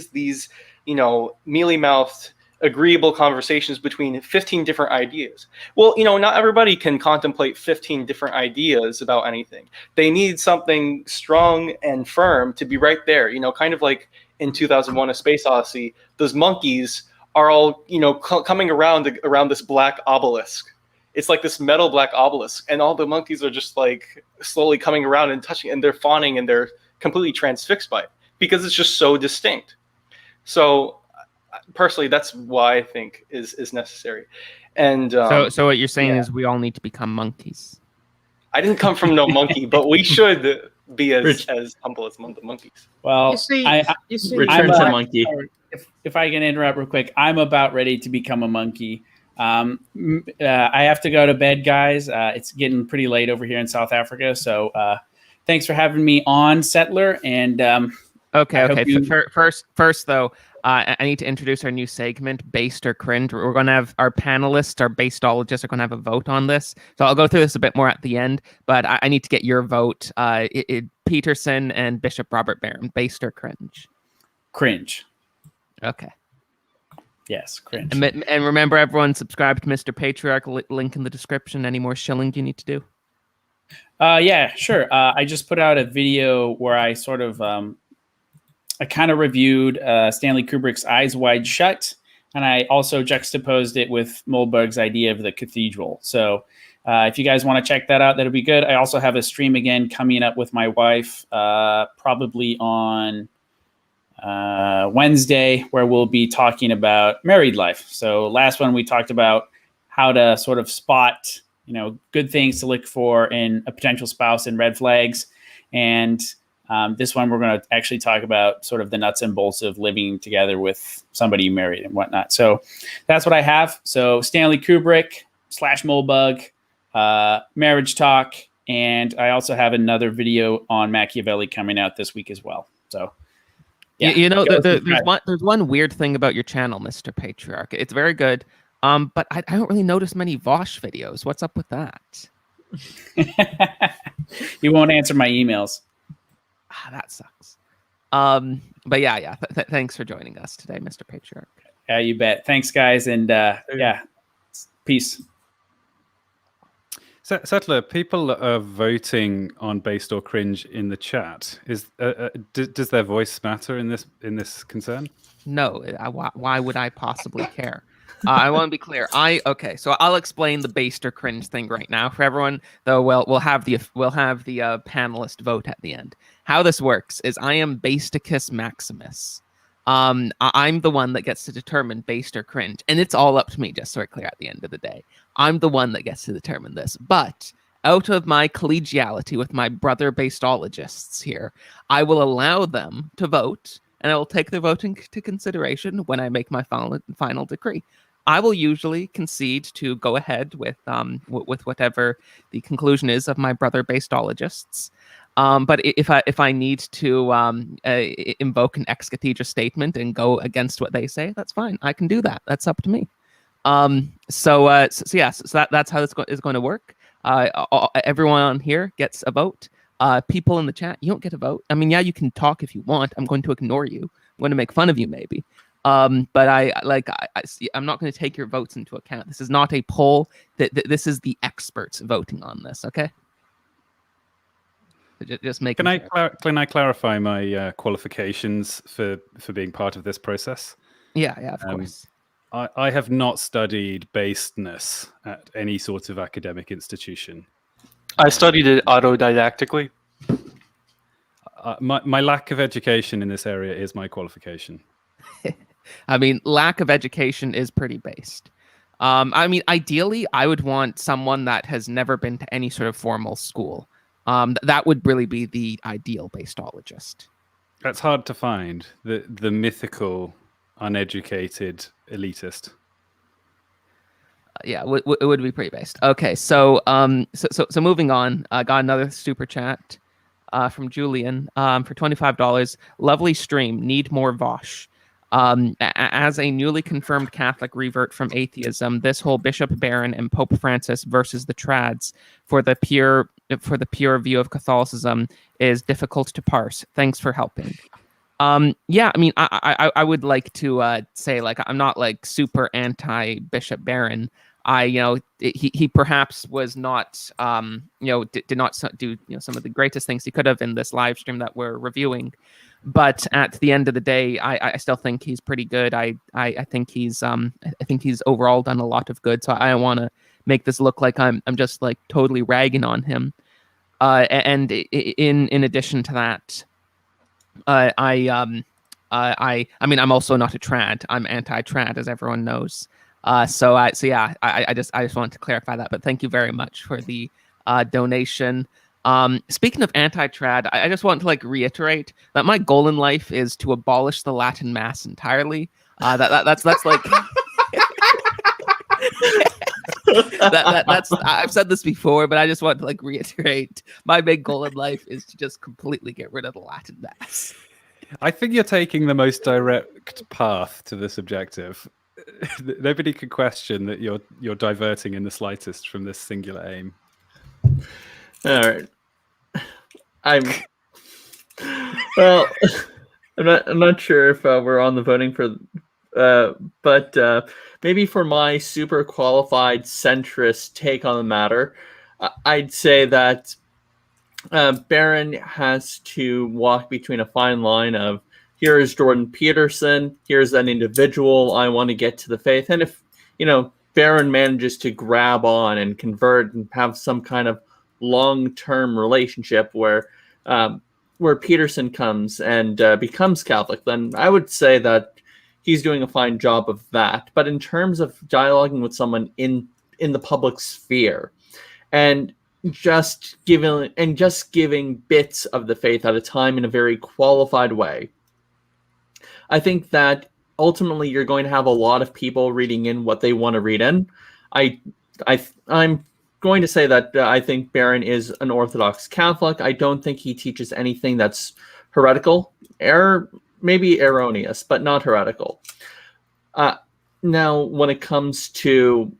these, mealy-mouthed, agreeable conversations between 15 different ideas. Well, not everybody can contemplate 15 different ideas about anything. They need something strong and firm to be right there, kind of like in 2001: A Space Odyssey, those monkeys are all, coming around this black obelisk. It's like this metal black obelisk, and all the monkeys are just slowly coming around and touching, and they're fawning, and they're completely transfixed by it because it's just so distinct. So personally, that's why I think is necessary. And so what you're saying is we all need to become monkeys. I didn't come from no monkey, but we should be as humble as the monkeys. Well, You see, Return to monkey. If I can interrupt real quick, I'm about ready to become a monkey. I have to go to bed, guys. It's getting pretty late over here in South Africa. So thanks for having me on, Settler. And okay. First though, I need to introduce our new segment, Based or Cringe. We're going to have our panelists, our basedologists, are going to have a vote on this. So I'll go through this a bit more at the end, but I need to get your vote. Peterson and Bishop Robert Barron, Based or Cringe? Cringe. Okay. Yes, cringe. And remember, everyone, subscribe to Mr. Patriarch. Link in the description. Any more shilling you need to do? Yeah, sure. I just put out a video where I sort of, I kind of reviewed Stanley Kubrick's Eyes Wide Shut, and I also juxtaposed it with Mohlberg's idea of the cathedral. So if you guys want to check that out, that'll be good. I also have a stream again coming up with my wife, probably on Wednesday, where we'll be talking about married life. So last one we talked about how to sort of spot, good things to look for in a potential spouse and red flags. And this one, we're going to actually talk about sort of the nuts and bolts of living together with somebody you married and whatnot. So that's what I have. So Stanley Kubrick / Moldbug, marriage talk. And I also have another video on Machiavelli coming out this week as well. So, yeah. There's one weird thing about your channel, Mr. Patriarch. It's very good. But I don't really notice many Vaush videos. What's up with that? You won't answer my emails. That sucks. But yeah. Thanks for joining us today, Mr. Patriarch. Yeah, you bet. Thanks, guys, and peace. Settler, people are voting on based or cringe in the chat. Does their voice matter in this concern? No. Why would I possibly care? I want to be clear. So I'll explain the based or cringe thing right now for everyone. Though we'll have the panelist vote at the end. How this works is I am Basticus Maximus. I'm the one that gets to determine based or cringe, and it's all up to me. Just so we're clear, at the end of the day, I'm the one that gets to determine this. But out of my collegiality with my brother basedologists here, I will allow them to vote, and I will take their vote into consideration when I make my final decree. I will usually concede to go ahead with whatever the conclusion is of my brother basedologists. But if I need to invoke an ex cathedra statement and go against what they say, that's fine. I can do that. That's up to me. So that's how this is going to work. Everyone on here gets a vote. People in the chat, you don't get a vote. I mean, yeah, you can talk if you want. I'm going to ignore you. I'm going to make fun of you, maybe. But I'm not going to take your votes into account. This is not a poll. This is the experts voting on this. Okay. Just make. Can I clarify my qualifications for being part of this process? Yeah, of course. I have not studied basedness at any sort of academic institution. I studied it autodidactically. My lack of education in this area is my qualification. I mean, lack of education is pretty based. I mean, ideally, I would want someone that has never been to any sort of formal school. That would really be the ideal basedologist. That's hard to find. The mythical, uneducated elitist. Yeah, it would be pretty based. Okay, so moving on. I got another super chat from Julian for $25. Lovely stream. Need more Vaush. As a newly confirmed Catholic revert from atheism, this whole Bishop Barron and Pope Francis versus the trads for the pure view of Catholicism is difficult to parse. Thanks for helping. Yeah, I mean, I would like to say, like, I'm not like super anti Bishop Barron. He perhaps was not, did not do some of the greatest things he could have in this live stream that we're reviewing. But at the end of the day, I still think he's pretty good. I think he's overall done a lot of good. So I don't want to make this look like I'm just like totally ragging on him. And in addition to that, I mean, I'm also not a trad. I'm anti-trad, as everyone knows. I just wanted to clarify that. But thank you very much for the donation. Speaking of anti-trad, I just want to like reiterate that my goal in life is to abolish the Latin Mass entirely. That's like that's I've said this before, but I just want to like reiterate my big goal in life is to just completely get rid of the Latin Mass. I think you're taking the most direct path to this objective. Nobody could question that you're diverting in the slightest from this singular aim. All right. I'm not sure if we're on the voting for, but maybe for my super qualified centrist take on the matter, I'd say that Barron has to walk between a fine line of here is Jordan Peterson, here's an individual I want to get to the faith, and if Barron manages to grab on and convert and have some kind of long-term relationship where Peterson comes and becomes Catholic, then I would say that he's doing a fine job of that. But in terms of dialoguing with someone in the public sphere, and just giving bits of the faith at a time in a very qualified way. I think that ultimately you're going to have a lot of people reading in what they want to read in. I'm going to say that I think Barron is an Orthodox Catholic. I don't think he teaches anything that's heretical, maybe erroneous, but not heretical. Now, when it comes to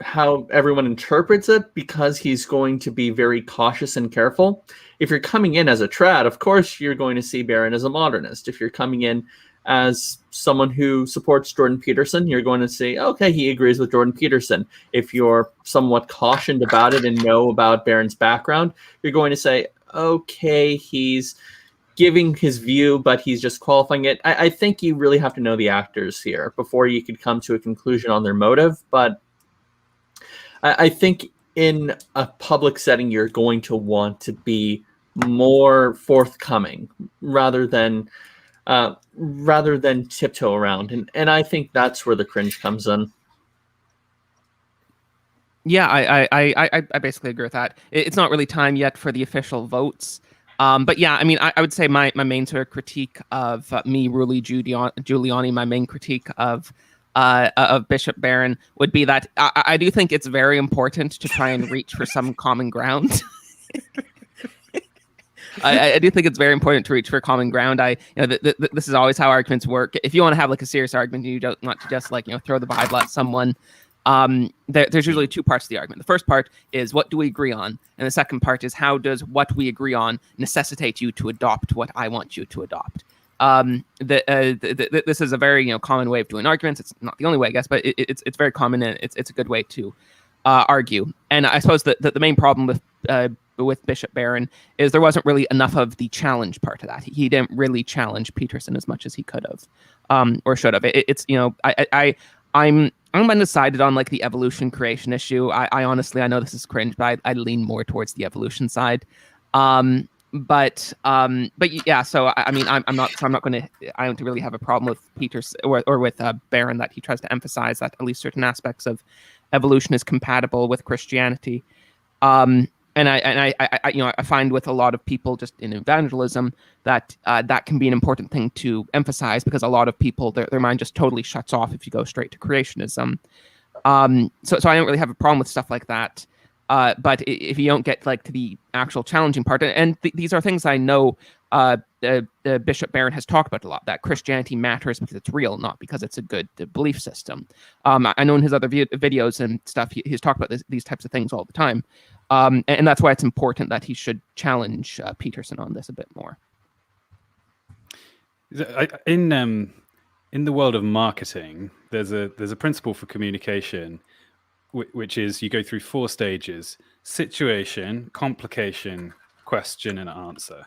how everyone interprets it, because he's going to be very cautious and careful. If you're coming in as a trad, of course, you're going to see Barron as a modernist. If you're coming in as someone who supports Jordan Peterson, you're going to say, okay, he agrees with Jordan Peterson. If you're somewhat cautioned about it and know about Barron's background, you're going to say, okay, he's giving his view, but he's just qualifying it. I think you really have to know the actors here before you could come to a conclusion on their motive. But I think in a public setting, you're going to want to be more forthcoming rather than tiptoe around. And I think that's where the cringe comes in. Yeah, I basically agree with that. It's not really time yet for the official votes. But yeah, I mean, I would say my main sort of critique of Rudy Giuliani, my main critique of Bishop Barron would be that I do think it's very important to try and reach for some common ground. I do think it's very important to reach for common ground. This is always how arguments work. If you want to have like a serious argument, you don't want to just like throw the Bible at someone. There's usually two parts to the argument. The first part is what do we agree on, and the second part is how does what we agree on necessitate you to adopt what I want you to adopt. This is a very common way of doing arguments. It's not the only way, I guess, but it's very common, and it's a good way to argue. And I suppose that the main problem with Bishop Barron is there wasn't really enough of the challenge part of that. He didn't really challenge Peterson as much as he could have or should have. I'm undecided on like the evolution creation issue. I honestly, I know this is cringe, but I lean more towards the evolution side. But yeah, so I mean, I don't really have a problem with Peterson or with Barron that he tries to emphasize that at least certain aspects of evolution is compatible with Christianity. And I find with a lot of people just in evangelism that that can be an important thing to emphasize, because a lot of people their mind just totally shuts off if you go straight to creationism. So I don't really have a problem with stuff like that. But if you don't get like to the actual challenging part, and these are things I know the Bishop Barron has talked about a lot, that Christianity matters because it's real, not because it's a good belief system. I know in his other videos and stuff, he's talked about these types of things all the time. And that's why it's important that he should challenge Peterson on this a bit more. In the world of marketing, there's a principle for communication, which is you go through 4 stages: situation, complication, question, and answer.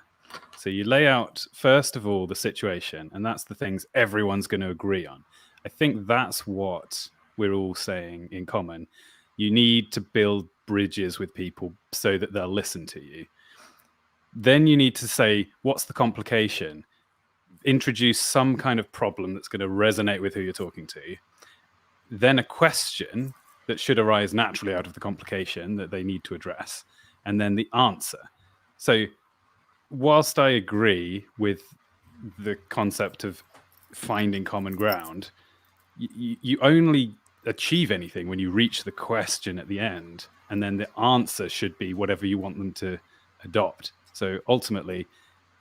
So you lay out, first of all, the situation, and that's the things everyone's going to agree on. I think that's what we're all saying in common. You need to build bridges with people so that they'll listen to you. Then you need to say, what's the complication? Introduce some kind of problem that's going to resonate with who you're talking to. Then a question that should arise naturally out of the complication that they need to address. And then the answer. So whilst I agree with the concept of finding common ground, you only achieve anything when you reach the question at the end, and then the answer should be whatever you want them to adopt. So ultimately,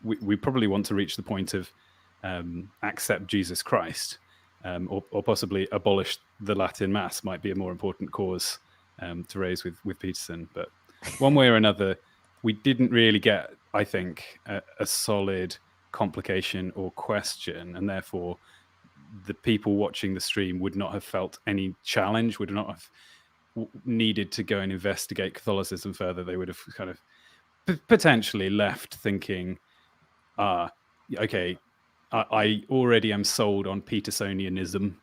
we probably want to reach the point of accept Jesus Christ, or possibly abolish the Latin Mass might be a more important cause to raise with Peterson. But one way or another, we didn't really get, I think, a solid complication or question, and therefore the people watching the stream would not have felt any challenge, would not have needed to go and investigate Catholicism further. They would have kind of potentially left thinking, okay, I already am sold on Petersonianism,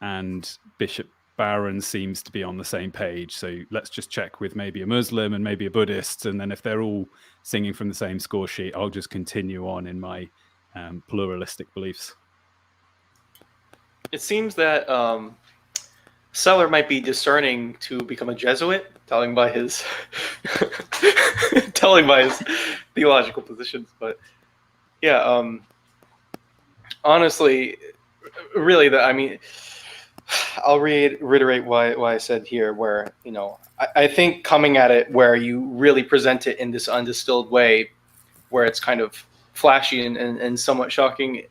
and Bishop Barron seems to be on the same page, so let's just check with maybe a Muslim and maybe a Buddhist, and then if they're all singing from the same score sheet, I'll just continue on in my pluralistic beliefs. It seems that Settler might be discerning to become a Jesuit, telling by his theological positions. But yeah, honestly, really, I mean, I'll reiterate why I said here, where I think coming at it where you really present it in this undistilled way, where it's kind of flashy and somewhat shocking,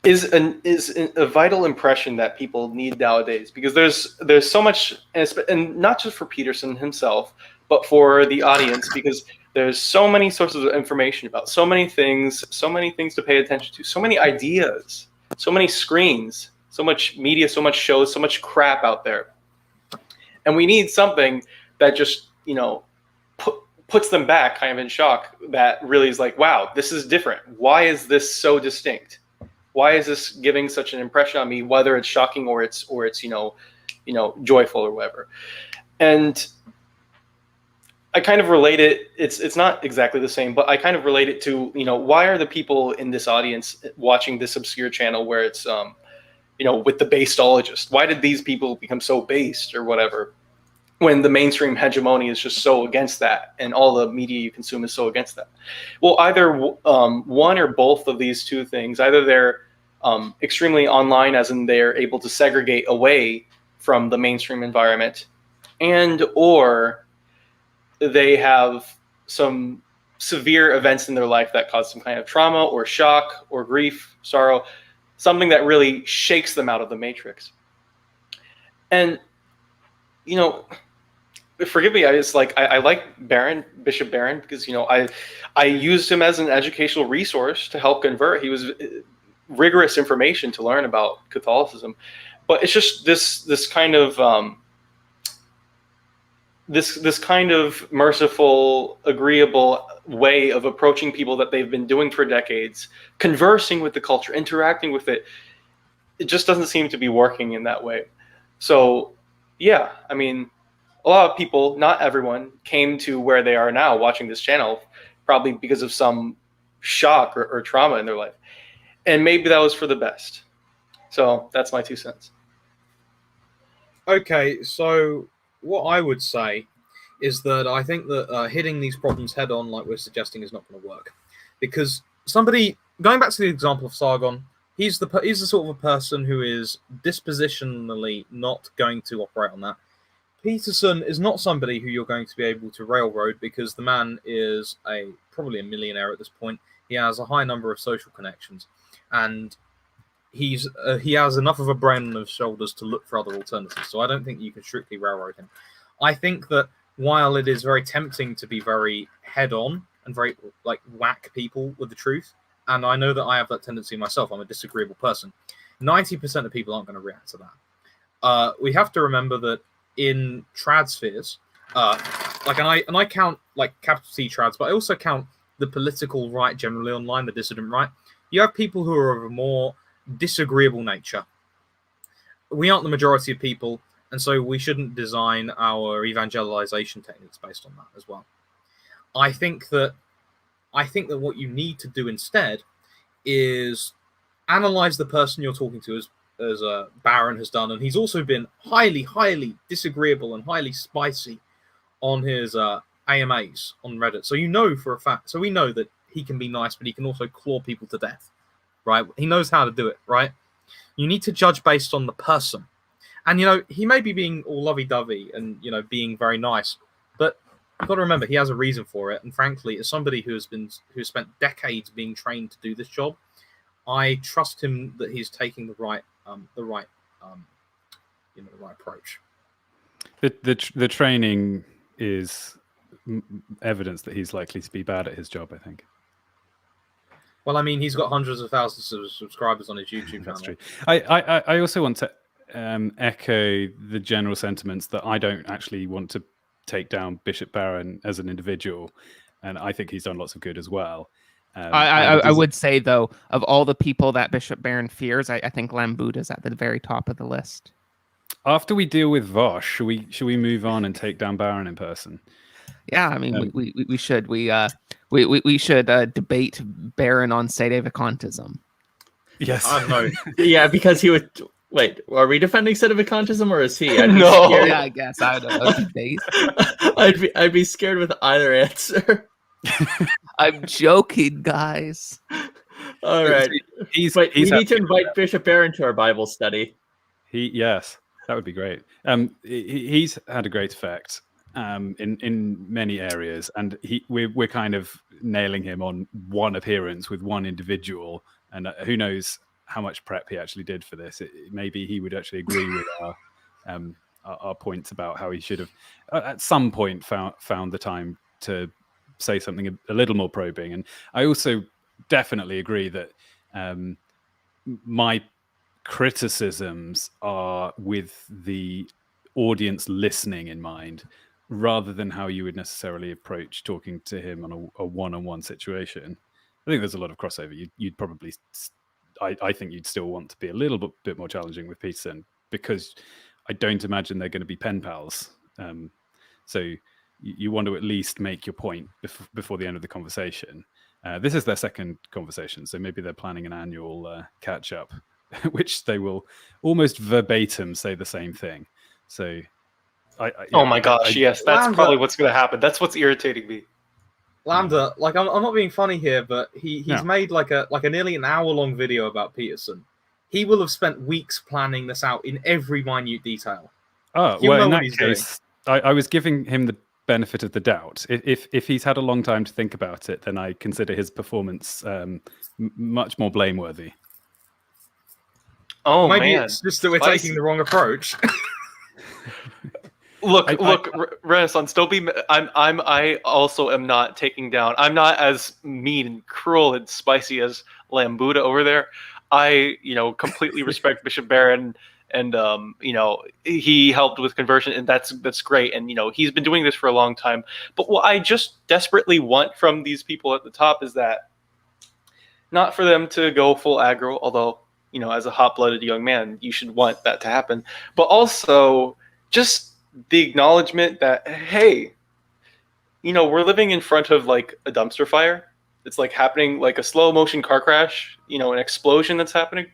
is a vital impression that people need nowadays, because there's so much, and not just for Peterson himself, but for the audience, because there's so many sources of information about so many things to pay attention to, so many ideas, so many screens, so much media, so much shows, so much crap out there, and we need something that just puts them back kind of in shock, that really is like, wow, this is different. Why is this so distinct? Why is this giving such an impression on me, whether it's shocking or it's joyful or whatever? And I kind of relate it. It's not exactly the same, but I kind of relate it to why are the people in this audience watching this obscure channel where it's with the basedologists? Why did these people become so based or whatever, when the mainstream hegemony is just so against that, and all the media you consume is so against that? Well, either one or both of these two things. Either they're extremely online, as in they're able to segregate away from the mainstream environment, and or they have some severe events in their life that cause some kind of trauma or shock or grief, sorrow, something that really shakes them out of the matrix. And forgive me, I like Barron, Bishop Barron, because I used him as an educational resource to help convert. He was rigorous information to learn about Catholicism, but it's just this kind of this kind of merciful, agreeable way of approaching people that they've been doing for decades, conversing with the culture, interacting with it. It just doesn't seem to be working in that way. So yeah, I mean, a lot of people, not everyone, came to where they are now watching this channel probably because of some shock or trauma in their life. And maybe that was for the best. So that's my 2 cents. Okay, so what I would say is that I think that hitting these problems head on, like we're suggesting, is not going to work. Because somebody, going back to the example of Sargon, he's the sort of a person who is dispositionally not going to operate on that. Peterson is not somebody who you're going to be able to railroad, because the man is probably a millionaire at this point. He has a high number of social connections, and he has enough of a brain on his shoulders to look for other alternatives. So I don't think you can strictly railroad him. I think that while it is very tempting to be very head-on and very whack people with the truth, and I know that I have that tendency myself, I'm a disagreeable person, 90% of people aren't going to react to that. We have to remember that in trad spheres, and I count capital T trads, but I also count the political right generally online, the dissident right. You have people who are of a more disagreeable nature. We aren't the majority of people, and so we shouldn't design our evangelization techniques based on that as well. I think that what you need to do instead is analyze the person you're talking to, as Barron has done, and he's also been highly, highly disagreeable and highly spicy on his AMAs on Reddit. So for a fact, so we know that he can be nice, but he can also claw people to death, right? He knows how to do it, right? You need to judge based on the person. And, he may be being all lovey-dovey and, being very nice, but you've got to remember, he has a reason for it. And frankly, as somebody who spent decades being trained to do this job, I trust him that he's taking the right approach. The training is evidence that he's likely to be bad at his job, I think. Well, I mean, he's got hundreds of thousands of subscribers on his YouTube channel. That's true. I also want to echo the general sentiments that I don't actually want to take down Bishop Barron as an individual, and I think he's done lots of good as well. I would say, though, of all the people that Bishop Barron fears, I think Lambuddha is at the very top of the list. After we deal with Vaush, should we move on and take down Barron in person? Yeah, I mean, we should should debate Barron on sedevacantism. Yes, I don't know. Yeah, because he would. Wait, are we defending sedevacantism or is he? I'd be No. scared. Yeah, I guess I don't know. Debate. I'd be scared with either answer. I'm joking, guys. All right, but we need to invite Bishop Barron to our Bible study. Yes, that would be great. He's had a great effect in many areas, and we're kind of nailing him on one appearance with one individual, and who knows how much prep he actually did for this. Maybe he would actually agree with our points about how he should have at some point found the time to say something a little more probing. And I also definitely agree that my criticisms are with the audience listening in mind, rather than how you would necessarily approach talking to him on a one-on-one situation. I think there's a lot of crossover. You'd probably, I think you'd still want to be a little bit more challenging with Peterson, because I don't imagine they're going to be pen pals. So you want to at least make your point before the end of the conversation. This is their second conversation, so maybe they're planning an annual catch-up, which they will almost verbatim say the same thing. So, Oh my gosh, yes, that's Lambda- probably what's going to happen. That's what's irritating me. Lambda, like I'm not being funny here, but he's No. made like a nearly an hour-long video about Peterson. He will have spent weeks planning this out in every minute detail. Oh, He'll well, know in what that he's case, I was giving him the benefit of the doubt. If he's had a long time to think about it, then I consider his performance much more blameworthy. Oh Maybe man, it's just that we're Spicy. taking the wrong approach. Look, I- Renaissance. Don't be. I also am not taking down. I'm not as mean and cruel and spicy as Lambuddha over there. I, completely respect Bishop Barron, and he helped with conversion, and that's great. And he's been doing this for a long time. But what I just desperately want from these people at the top is that, not for them to go full aggro, although as a hot-blooded young man, you should want that to happen. But also just the acknowledgement that, hey, we're living in front of like a dumpster fire. It's like happening like a slow motion car crash, an explosion that's happening,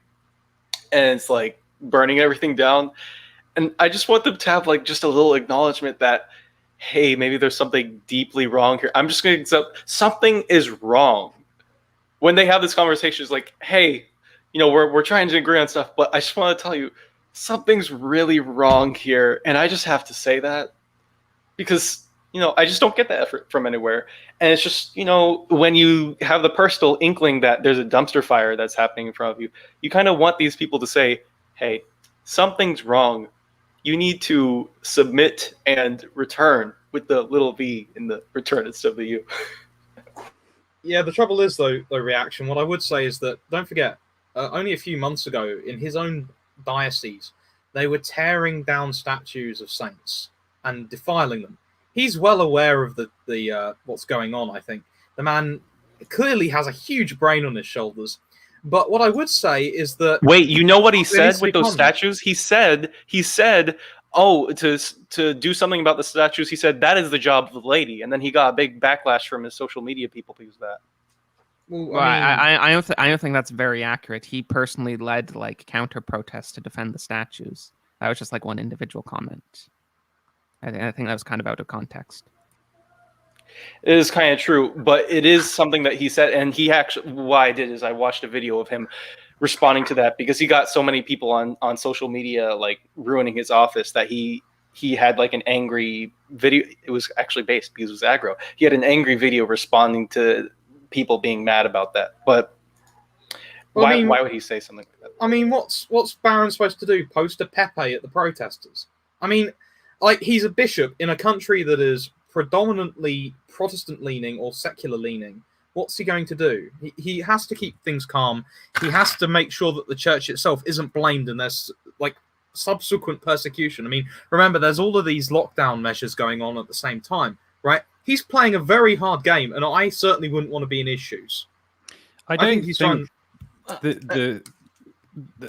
and it's like burning everything down. And I just want them to have like just a little acknowledgement that, hey, maybe there's something deeply wrong here. I'm just going to accept something is wrong. When they have this conversation, it's like, hey, we're trying to agree on stuff, but I just want to tell you, something's really wrong here, and I just have to say that because I just don't get that effort from anywhere. And it's just when you have the personal inkling that there's a dumpster fire that's happening in front of you, you kind of want these people to say, hey, something's wrong. You need to submit and return with the little v in the return instead of the u. Yeah, the trouble is though, reaction. What I would say is that don't forget, only a few months ago in his own diocese, they were tearing down statues of saints and defiling them. He's well aware of the what's going on. I think the man clearly has a huge brain on his shoulders. But what I would say is that Wait, you know what he It said needs to with be those common. statues? He said, oh, to do something about the statues, he said that is the job of the lady, and then he got a big backlash from his social media people because of that. well, Well, I don't think that's very accurate. He personally led like counter protests to defend the statues. That was just like one individual comment. I think that was kind of out of context. It is kind of true, but it is something that he said, and he actually, what I did is I watched a video of him responding to that because he got so many people on social media like ruining his office that he had like an angry video. It was actually based because it was aggro. He had an angry video responding to people being mad about that. But Well, why would he say something like that? I mean, what's Barron supposed to do? Post a Pepe at the protesters? I mean, like he's a bishop in a country that is predominantly Protestant-leaning or secular-leaning. What's he going to do? He has to keep things calm. He has to make sure that the church itself isn't blamed and there's like subsequent persecution. I mean, remember, there's all of these lockdown measures going on at the same time, right? He's playing a very hard game, and I certainly wouldn't want to be in his shoes. I I don't think he's trying.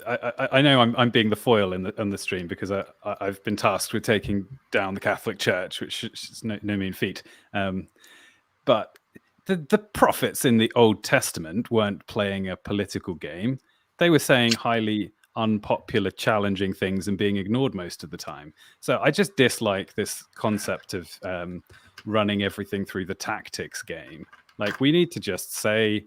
I know I'm being the foil on the stream because I've been tasked with taking down the Catholic Church, which is no mean feat. But the prophets in the Old Testament weren't playing a political game. They were saying highly unpopular, challenging things and being ignored most of the time. So I just dislike this concept of running everything through the tactics game. Like, we need to just say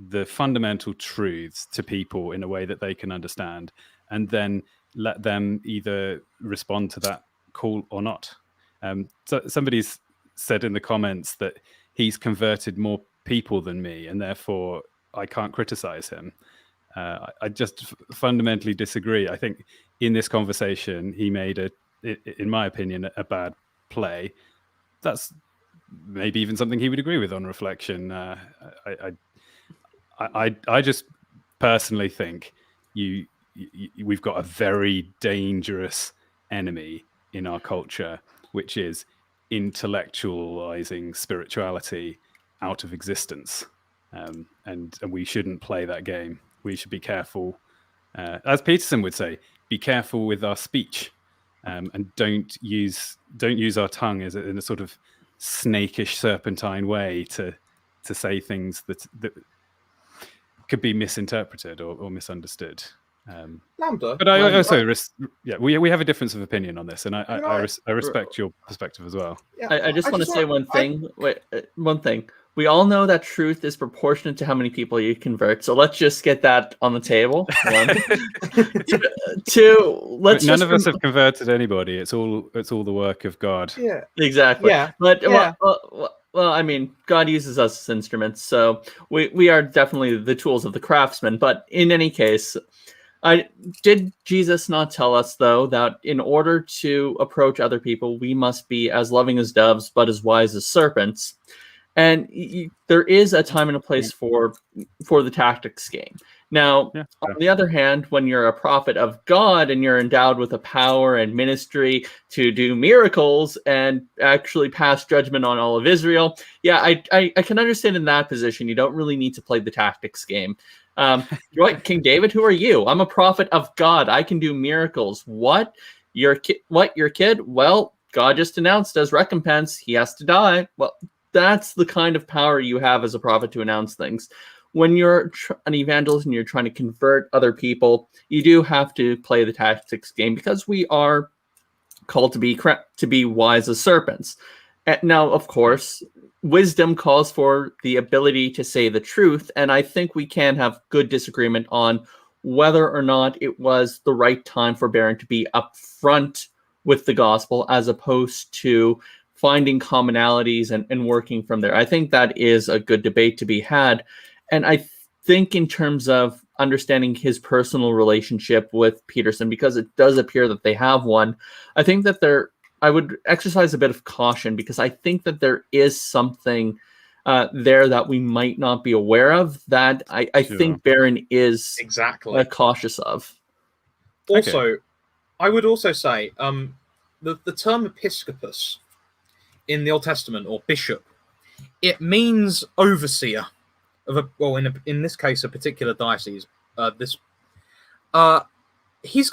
the fundamental truths to people in a way that they can understand, and then let them either respond to that call or not. So somebody's said in the comments that he's converted more people than me, and therefore I can't criticize him. I just fundamentally disagree. I think in this conversation, he made in my opinion, a bad play. That's maybe even something he would agree with on reflection. I just personally think we've got a very dangerous enemy in our culture, which is intellectualizing spirituality out of existence. And we shouldn't play that game. We should be careful. As Peterson would say, be careful with our speech, and don't use our tongue in a sort of snakish, serpentine way to say things that could be misinterpreted or misunderstood. Lambda. But I also, we have a difference of opinion on this, and I respect your perspective as well. Yeah, I just want to say one thing. One thing. We all know that truth is proportionate to how many people you convert. So let's just get that on the table. One. Two. None of us have converted anybody. It's all the work of God. Yeah. Exactly. Yeah. But Yeah. well, I mean, God uses us as instruments, so we are definitely the tools of the craftsman. But in any case, did Jesus not tell us, though, that in order to approach other people, we must be as loving as doves, but as wise as serpents? And there is a time and a place for the tactics game. Now, on the other hand, when you're a prophet of God and you're endowed with a power and ministry to do miracles and actually pass judgment on all of Israel, I can understand in that position. You don't really need to play the tactics game. You're like, King David, who are you? I'm a prophet of God. I can do miracles. What? Your kid? Well, God just announced as recompense, he has to die. Well, that's the kind of power you have as a prophet to announce things. When you're an evangelist and you're trying to convert other people, you do have to play the tactics game, because we are called to be wise as serpents. Now, of course, wisdom calls for the ability to say the truth, and I think we can have good disagreement on whether or not it was the right time for Barron to be upfront with the gospel as opposed to finding commonalities and working from there. I think that is a good debate to be had. And I think in terms of understanding his personal relationship with Peterson, because it does appear that they have one, I think that I would exercise a bit of caution, because I think that there is something there that we might not be aware of that I think Barron is exactly cautious of. Also, I would also say the term episcopus in the Old Testament, or bishop, it means overseer of in this case, a particular diocese. He's got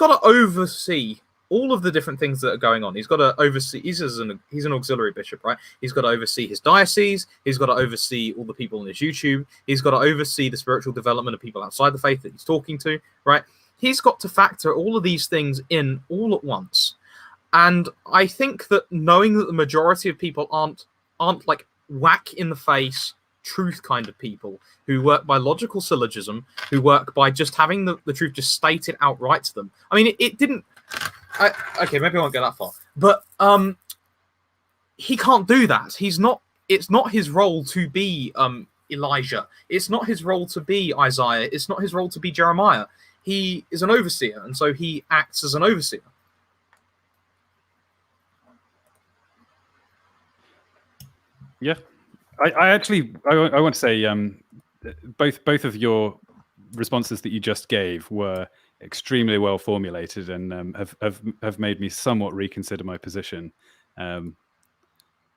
to oversee all of the different things that are going on. He's got to oversee. He's an auxiliary bishop, right? He's got to oversee his diocese. He's got to oversee all the people on his YouTube. He's got to oversee the spiritual development of people outside the faith that he's talking to, right? He's got to factor all of these things in all at once. And I think that knowing that the majority of people aren't like whack in the face truth kind of people who work by logical syllogism, who work by just having the truth just stated outright to them. I mean, it didn't. Okay, maybe I won't go that far, but he can't do that. He's not. It's not his role to be Elijah. It's not his role to be Isaiah. It's not his role to be Jeremiah. He is an overseer, and so he acts as an overseer. Yeah, I want to say both of your responses that you just gave were extremely well formulated and have made me somewhat reconsider my position.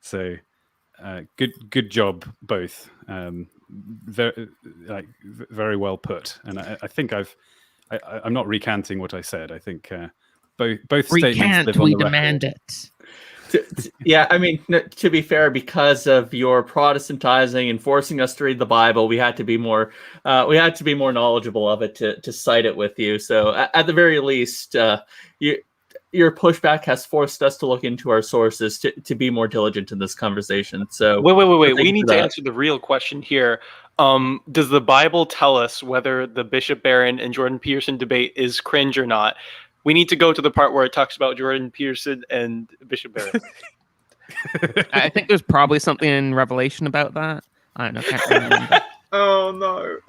So good job, both. Very well put. And I think I'm not recanting what I said. I think both statements live on the record. We demand it. Yeah, I mean, to be fair, because of your Protestantizing and forcing us to read the Bible, we had to be more knowledgeable of it to cite it with you. So at the very least, your pushback has forced us to look into our sources to be more diligent in this conversation. So Wait. so We thank you need for to that. answer the real question here. Does the Bible tell us whether the Bishop Barron and Jordan Peterson debate is cringe or not? We need to go to the part where it talks about Jordan Peterson and Bishop Barron. I think there's probably something in Revelation about that. I don't know. Can't remember. Oh no.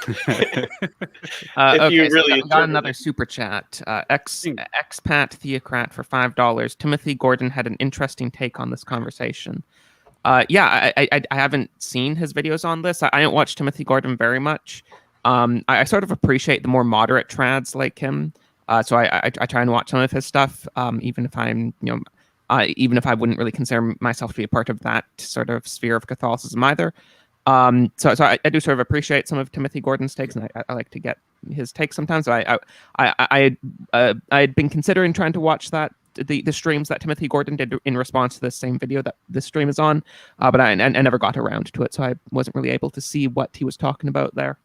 If you Okay, so really we got interpret another it. super chat. Expat Theocrat for $5. Timothy Gordon had an interesting take on this conversation. Yeah, I haven't seen his videos on this. I don't watch Timothy Gordon very much. I sort of appreciate the more moderate trads like him. So I try and watch some of his stuff, even if I'm, even if I wouldn't really consider myself to be a part of that sort of sphere of Catholicism either. So I do sort of appreciate some of Timothy Gordon's takes, and I like to get his takes sometimes. So I had been considering trying to watch the streams that Timothy Gordon did in response to this same video that this stream is on, but I never got around to it, so I wasn't really able to see what he was talking about there.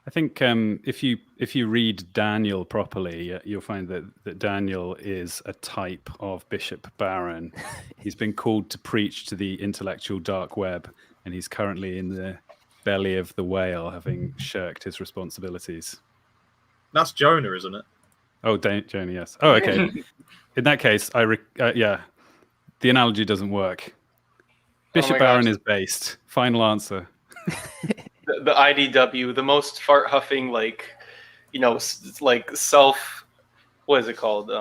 I think if you read Daniel properly, you'll find that Daniel is a type of Bishop Barron. He's been called to preach to the intellectual dark web, and he's currently in the belly of the whale, having shirked his responsibilities. That's Jonah, isn't it? Oh, Jonah, yes. Oh, okay. In that case, yeah, the analogy doesn't work. Bishop Barron is based. Final answer. The IDW, the most fart huffing, like self, what is it called?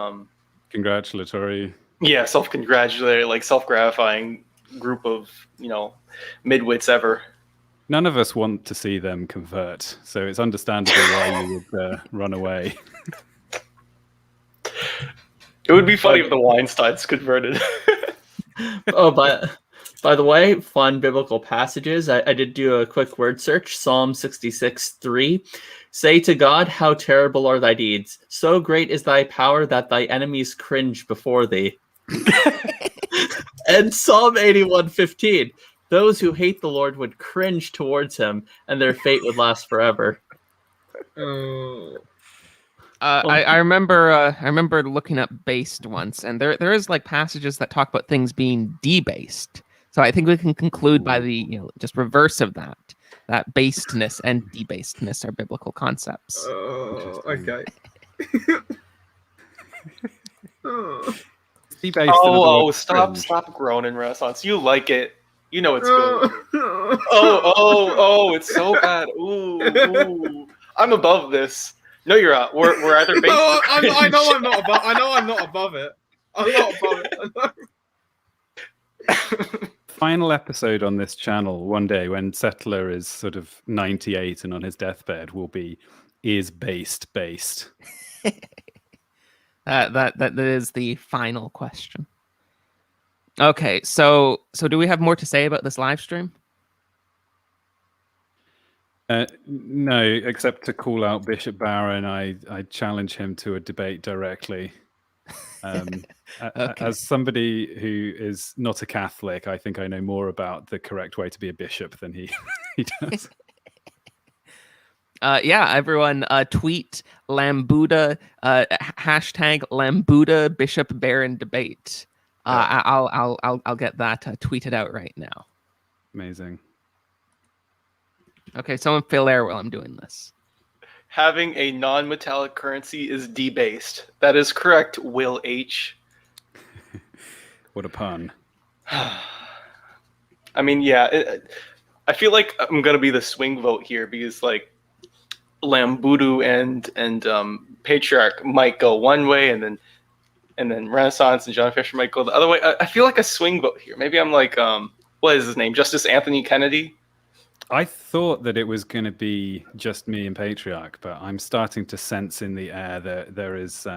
Congratulatory. Yeah, self-congratulatory, like self-gratifying group of midwits ever. None of us want to see them convert, so it's understandable why you would run away. It would be funny if the Weinsteins converted. Oh, by the way, fun biblical passages. I did do a quick word search. Psalm 66:3. Say to God, how terrible are thy deeds. So great is thy power that thy enemies cringe before thee. And Psalm 81:15. Those who hate the Lord would cringe towards him, and their fate would last forever. I remember looking up based once, and there is like passages that talk about things being debased. So I think we can conclude by the just reverse of that basedness and debasedness are biblical concepts. Oh, okay. Stop groaning, Renaissance. You like it. You know it's good. Oh, it's so bad. Ooh. I'm above this. No, you're not. We're either based. No, I know I'm not above. I know I'm not above it. I'm not above it. Final episode on this channel one day when Settler is sort of 98 and on his deathbed will be is based. That is the final question. Okay, so do we have more to say about this live stream? No, except to call out Bishop Barron. I challenge him to a debate directly. Okay. As somebody who is not a Catholic, I think I know more about the correct way to be a bishop than he does. Yeah, everyone tweet Lambuddha, hashtag Lambuddha Bishop Barron debate. I'll get that tweeted out right now. Amazing. Okay, someone fill air while I'm doing this. Having a non-metallic currency is debased. That is correct, Will H. What a pun. I mean, yeah, I feel like I'm gonna be the swing vote here because like Lambuddha and Patriarch might go one way, and then Renaissance and John Fisher might go the other way. I feel like a swing vote here. Maybe I'm like what is his name? Justice Anthony Kennedy. I thought that it was going to be just me and Patriarch, but I'm starting to sense in the air that there is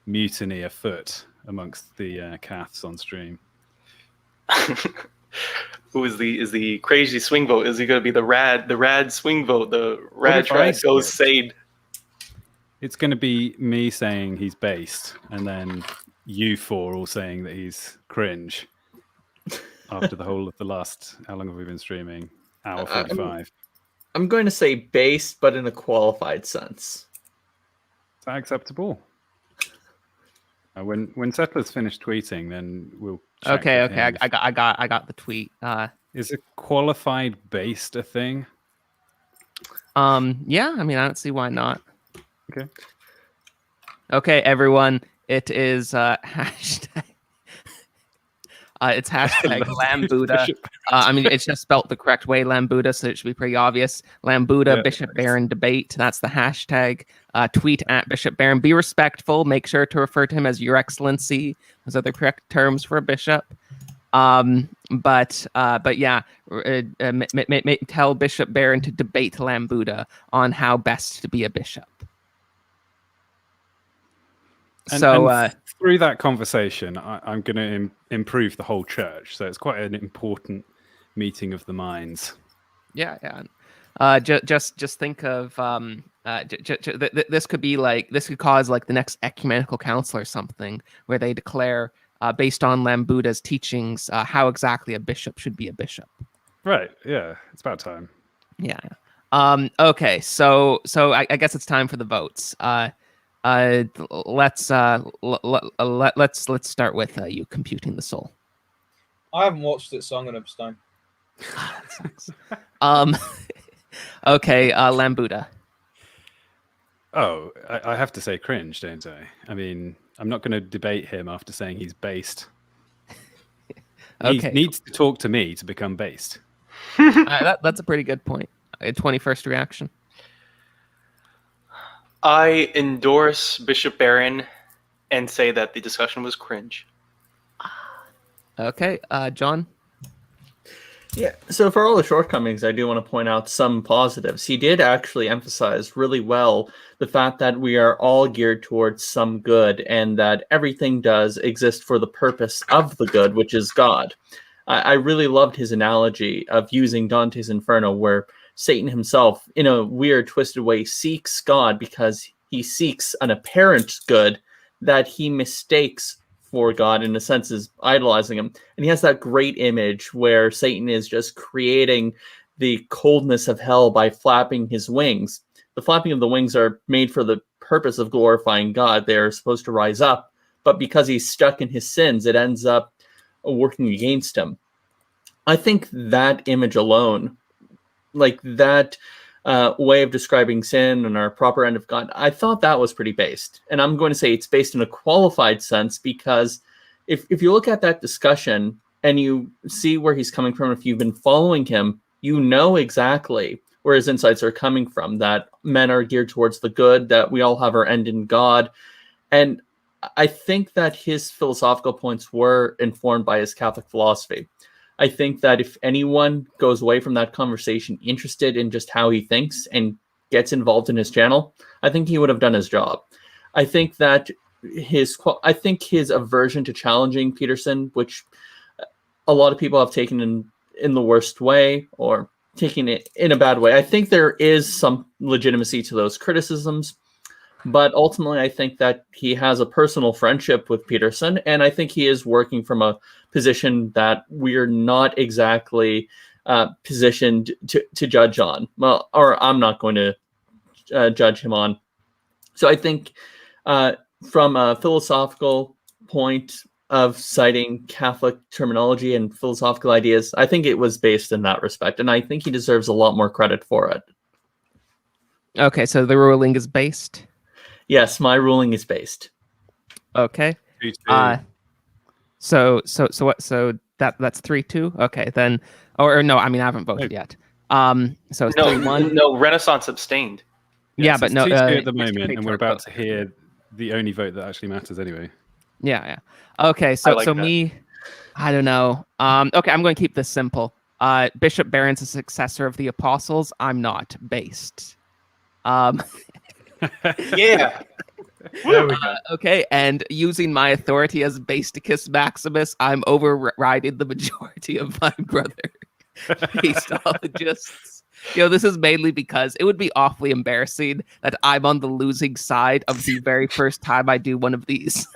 mutiny afoot amongst the Caths on stream. Who is the crazy swing vote? Is he going to be the rad swing vote? The rad track goes Sade. It's going to be me saying he's based, and then you four all saying that he's cringe after the whole of the last, how long have we been streaming? Hour 45. I'm going to say based, but in a qualified sense. Is that acceptable? When Settlers finish tweeting, then we'll check Okay, with okay, him. I got the tweet. Is a qualified based a thing? Yeah, I mean, I don't see why not. Okay. Okay, everyone, it is hashtag. It's hashtag Lambuddha. I mean, it's just spelt the correct way, Lambuddha, so it should be pretty obvious. Lambuddha, Yeah. Bishop Barron debate. That's the hashtag. Tweet at Bishop Barron. Be respectful. Make sure to refer to him as Your Excellency. Those are the correct terms for a bishop. But yeah, tell Bishop Barron to debate Lambuddha on how best to be a bishop. And through that conversation, I'm going to improve the whole church. So it's quite an important meeting of the minds. Yeah. Just think of this could be like, this could cause like the next ecumenical council or something, where they declare based on Lambuddha's teachings how exactly a bishop should be a bishop. Right. Yeah. It's about time. Yeah. Okay. So I guess it's time for the votes. Let's start with you computing the soul. I haven't watched it, so I'm going to abstain. That sucks. Okay, Lambuddha. Oh, I have to say cringe, don't I? I mean, I'm not going to debate him after saying he's based. He Okay, needs to talk to me to become based. that's a pretty good point. 21st reaction. I endorse Bishop Barron and say that the discussion was cringe. Okay, John. Yeah, so for all the shortcomings, I do want to point out some positives. He did actually emphasize really well the fact that we are all geared towards some good and that everything does exist for the purpose of the good, which is God. I really loved his analogy of using Dante's Inferno, where Satan himself, in a weird, twisted way, seeks God because he seeks an apparent good that he mistakes for God, in a sense, is idolizing him. And he has that great image where Satan is just creating the coldness of hell by flapping his wings. The flapping of the wings are made for the purpose of glorifying God. They are supposed to rise up, but because he's stuck in his sins, it ends up working against him. I think that image alone, like that way of describing sin and our proper end of God, I thought that was pretty based. And I'm going to say it's based in a qualified sense, because if you look at that discussion and you see where he's coming from, if you've been following him, you know exactly where his insights are coming from, that men are geared towards the good, that we all have our end in God. And I think that his philosophical points were informed by his Catholic philosophy. I think that if anyone goes away from that conversation interested in just how he thinks and gets involved in his channel, I think he would have done his job. I think that his aversion to challenging Peterson, which a lot of people have taken in the worst way or taking it in a bad way, I think there is some legitimacy to those criticisms. But ultimately, I think that he has a personal friendship with Peterson, and I think he is working from a position that we're not exactly positioned to judge on. Well, or I'm not going to judge him on. So I think from a philosophical point of citing Catholic terminology and philosophical ideas, I think it was based in that respect, and I think he deserves a lot more credit for it. Okay, so the ruling is based. Yes, my ruling is based. Okay. So that's 3-2. Okay, then, or no, I mean I haven't voted yet. So it's 3-1. No, Renaissance abstained. Yeah, so but it's no. 2-2 at the moment, and Patriarch we're about vote. to hear the only vote that actually matters anyway. Yeah. Okay, I so like that. me, I don't know. Okay, I'm going to keep this simple. Bishop Barron's a successor of the apostles. I'm not based. Yeah. There we go. Okay, and using my authority as Basticus Maximus, I'm overriding the majority of my brother basedologists. This is mainly because it would be awfully embarrassing that I'm on the losing side of the very first time I do one of these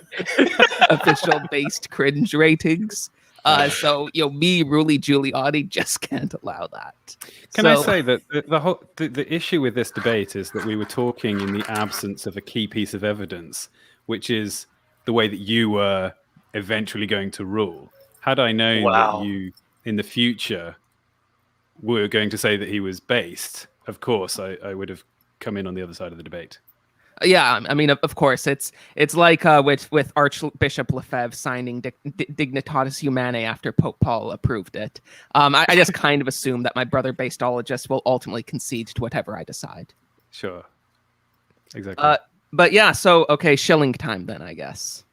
official based cringe ratings. So me, Ruly Giuliani, just can't allow that. Can I say that the issue with this debate is that we were talking in the absence of a key piece of evidence, which is the way that you were eventually going to rule. Had I known that you in the future were going to say that he was based, of course I would have come in on the other side of the debate. Yeah, I mean, of course, it's like with Archbishop Lefebvre signing Dignitatis Humanae after Pope Paul approved it. I just kind of assume that my brother basedologists will ultimately concede to whatever I decide. Sure. Exactly. But yeah, so okay, shilling time then, I guess.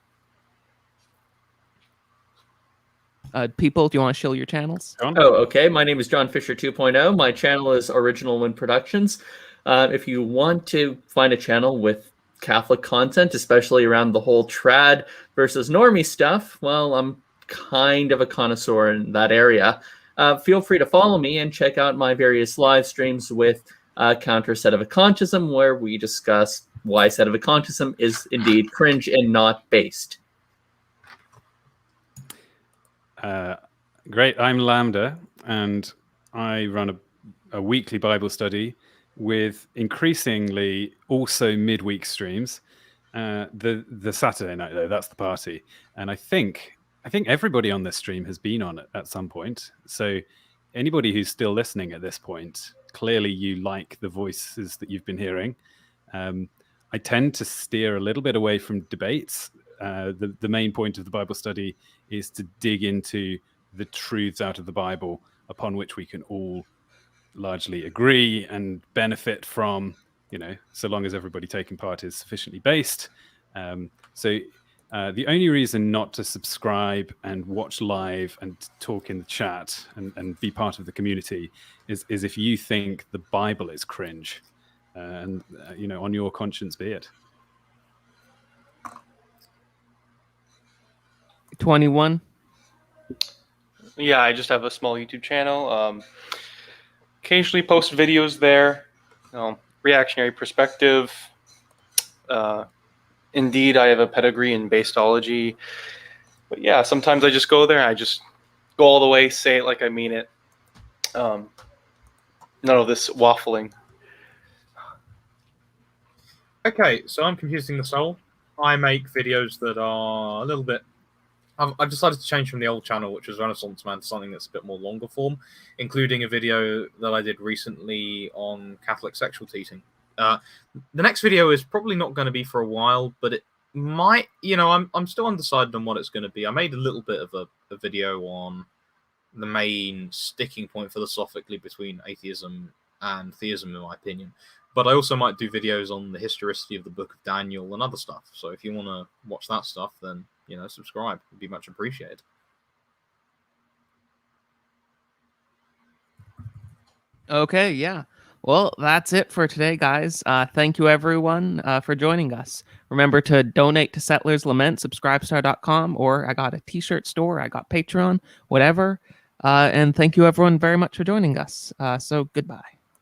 People, do you want to shill your channels? Oh, okay. My name is John Fisher 2.0. My channel is Original Win Productions. If you want to find a channel with Catholic content, especially around the whole trad versus normie stuff, well, I'm kind of a connoisseur in that area. Feel free to follow me and check out my various live streams with Counter Sedevacantism, where we discuss why Sedevacantism is indeed cringe and not based. Great. I'm Lambda, and I run a weekly Bible study with increasingly also midweek streams. The Saturday night, though, that's the party. And I think everybody on this stream has been on it at some point. So anybody who's still listening at this point, clearly you like the voices that you've been hearing. I tend to steer a little bit away from debates. The main point of the Bible study is to dig into the truths out of the Bible upon which we can all largely agree and benefit from, so long as everybody taking part is sufficiently based. So the only reason not to subscribe and watch live and talk in the chat and be part of the community is if you think the Bible is cringe, and on your conscience be it. 21. Yeah, I just have a small YouTube channel. Occasionally post videos there. Reactionary perspective. Indeed, I have a pedigree in basedology. But yeah, sometimes I just go there and I just go all the way, say it like I mean it. None of this waffling. Okay, so I'm Confusing the Soul. I make videos that are a little bit... I've decided to change from the old channel, which was Renaissance Man, to something that's a bit more longer form, including a video that I did recently on Catholic sexual teaching. The next video is probably not going to be for a while, but it might, I'm still undecided on what it's going to be. I made a little bit of a video on the main sticking point philosophically between atheism and theism, in my opinion. But I also might do videos on the historicity of the Book of Daniel and other stuff. So if you want to watch that stuff, then subscribe. It'd be much appreciated. Okay, yeah. Well, that's it for today, guys. Thank you, everyone, for joining us. Remember to donate to Settlers Lament, subscribestar.com, or I got a t-shirt store, I got Patreon, whatever. And thank you, everyone, very much for joining us. So goodbye.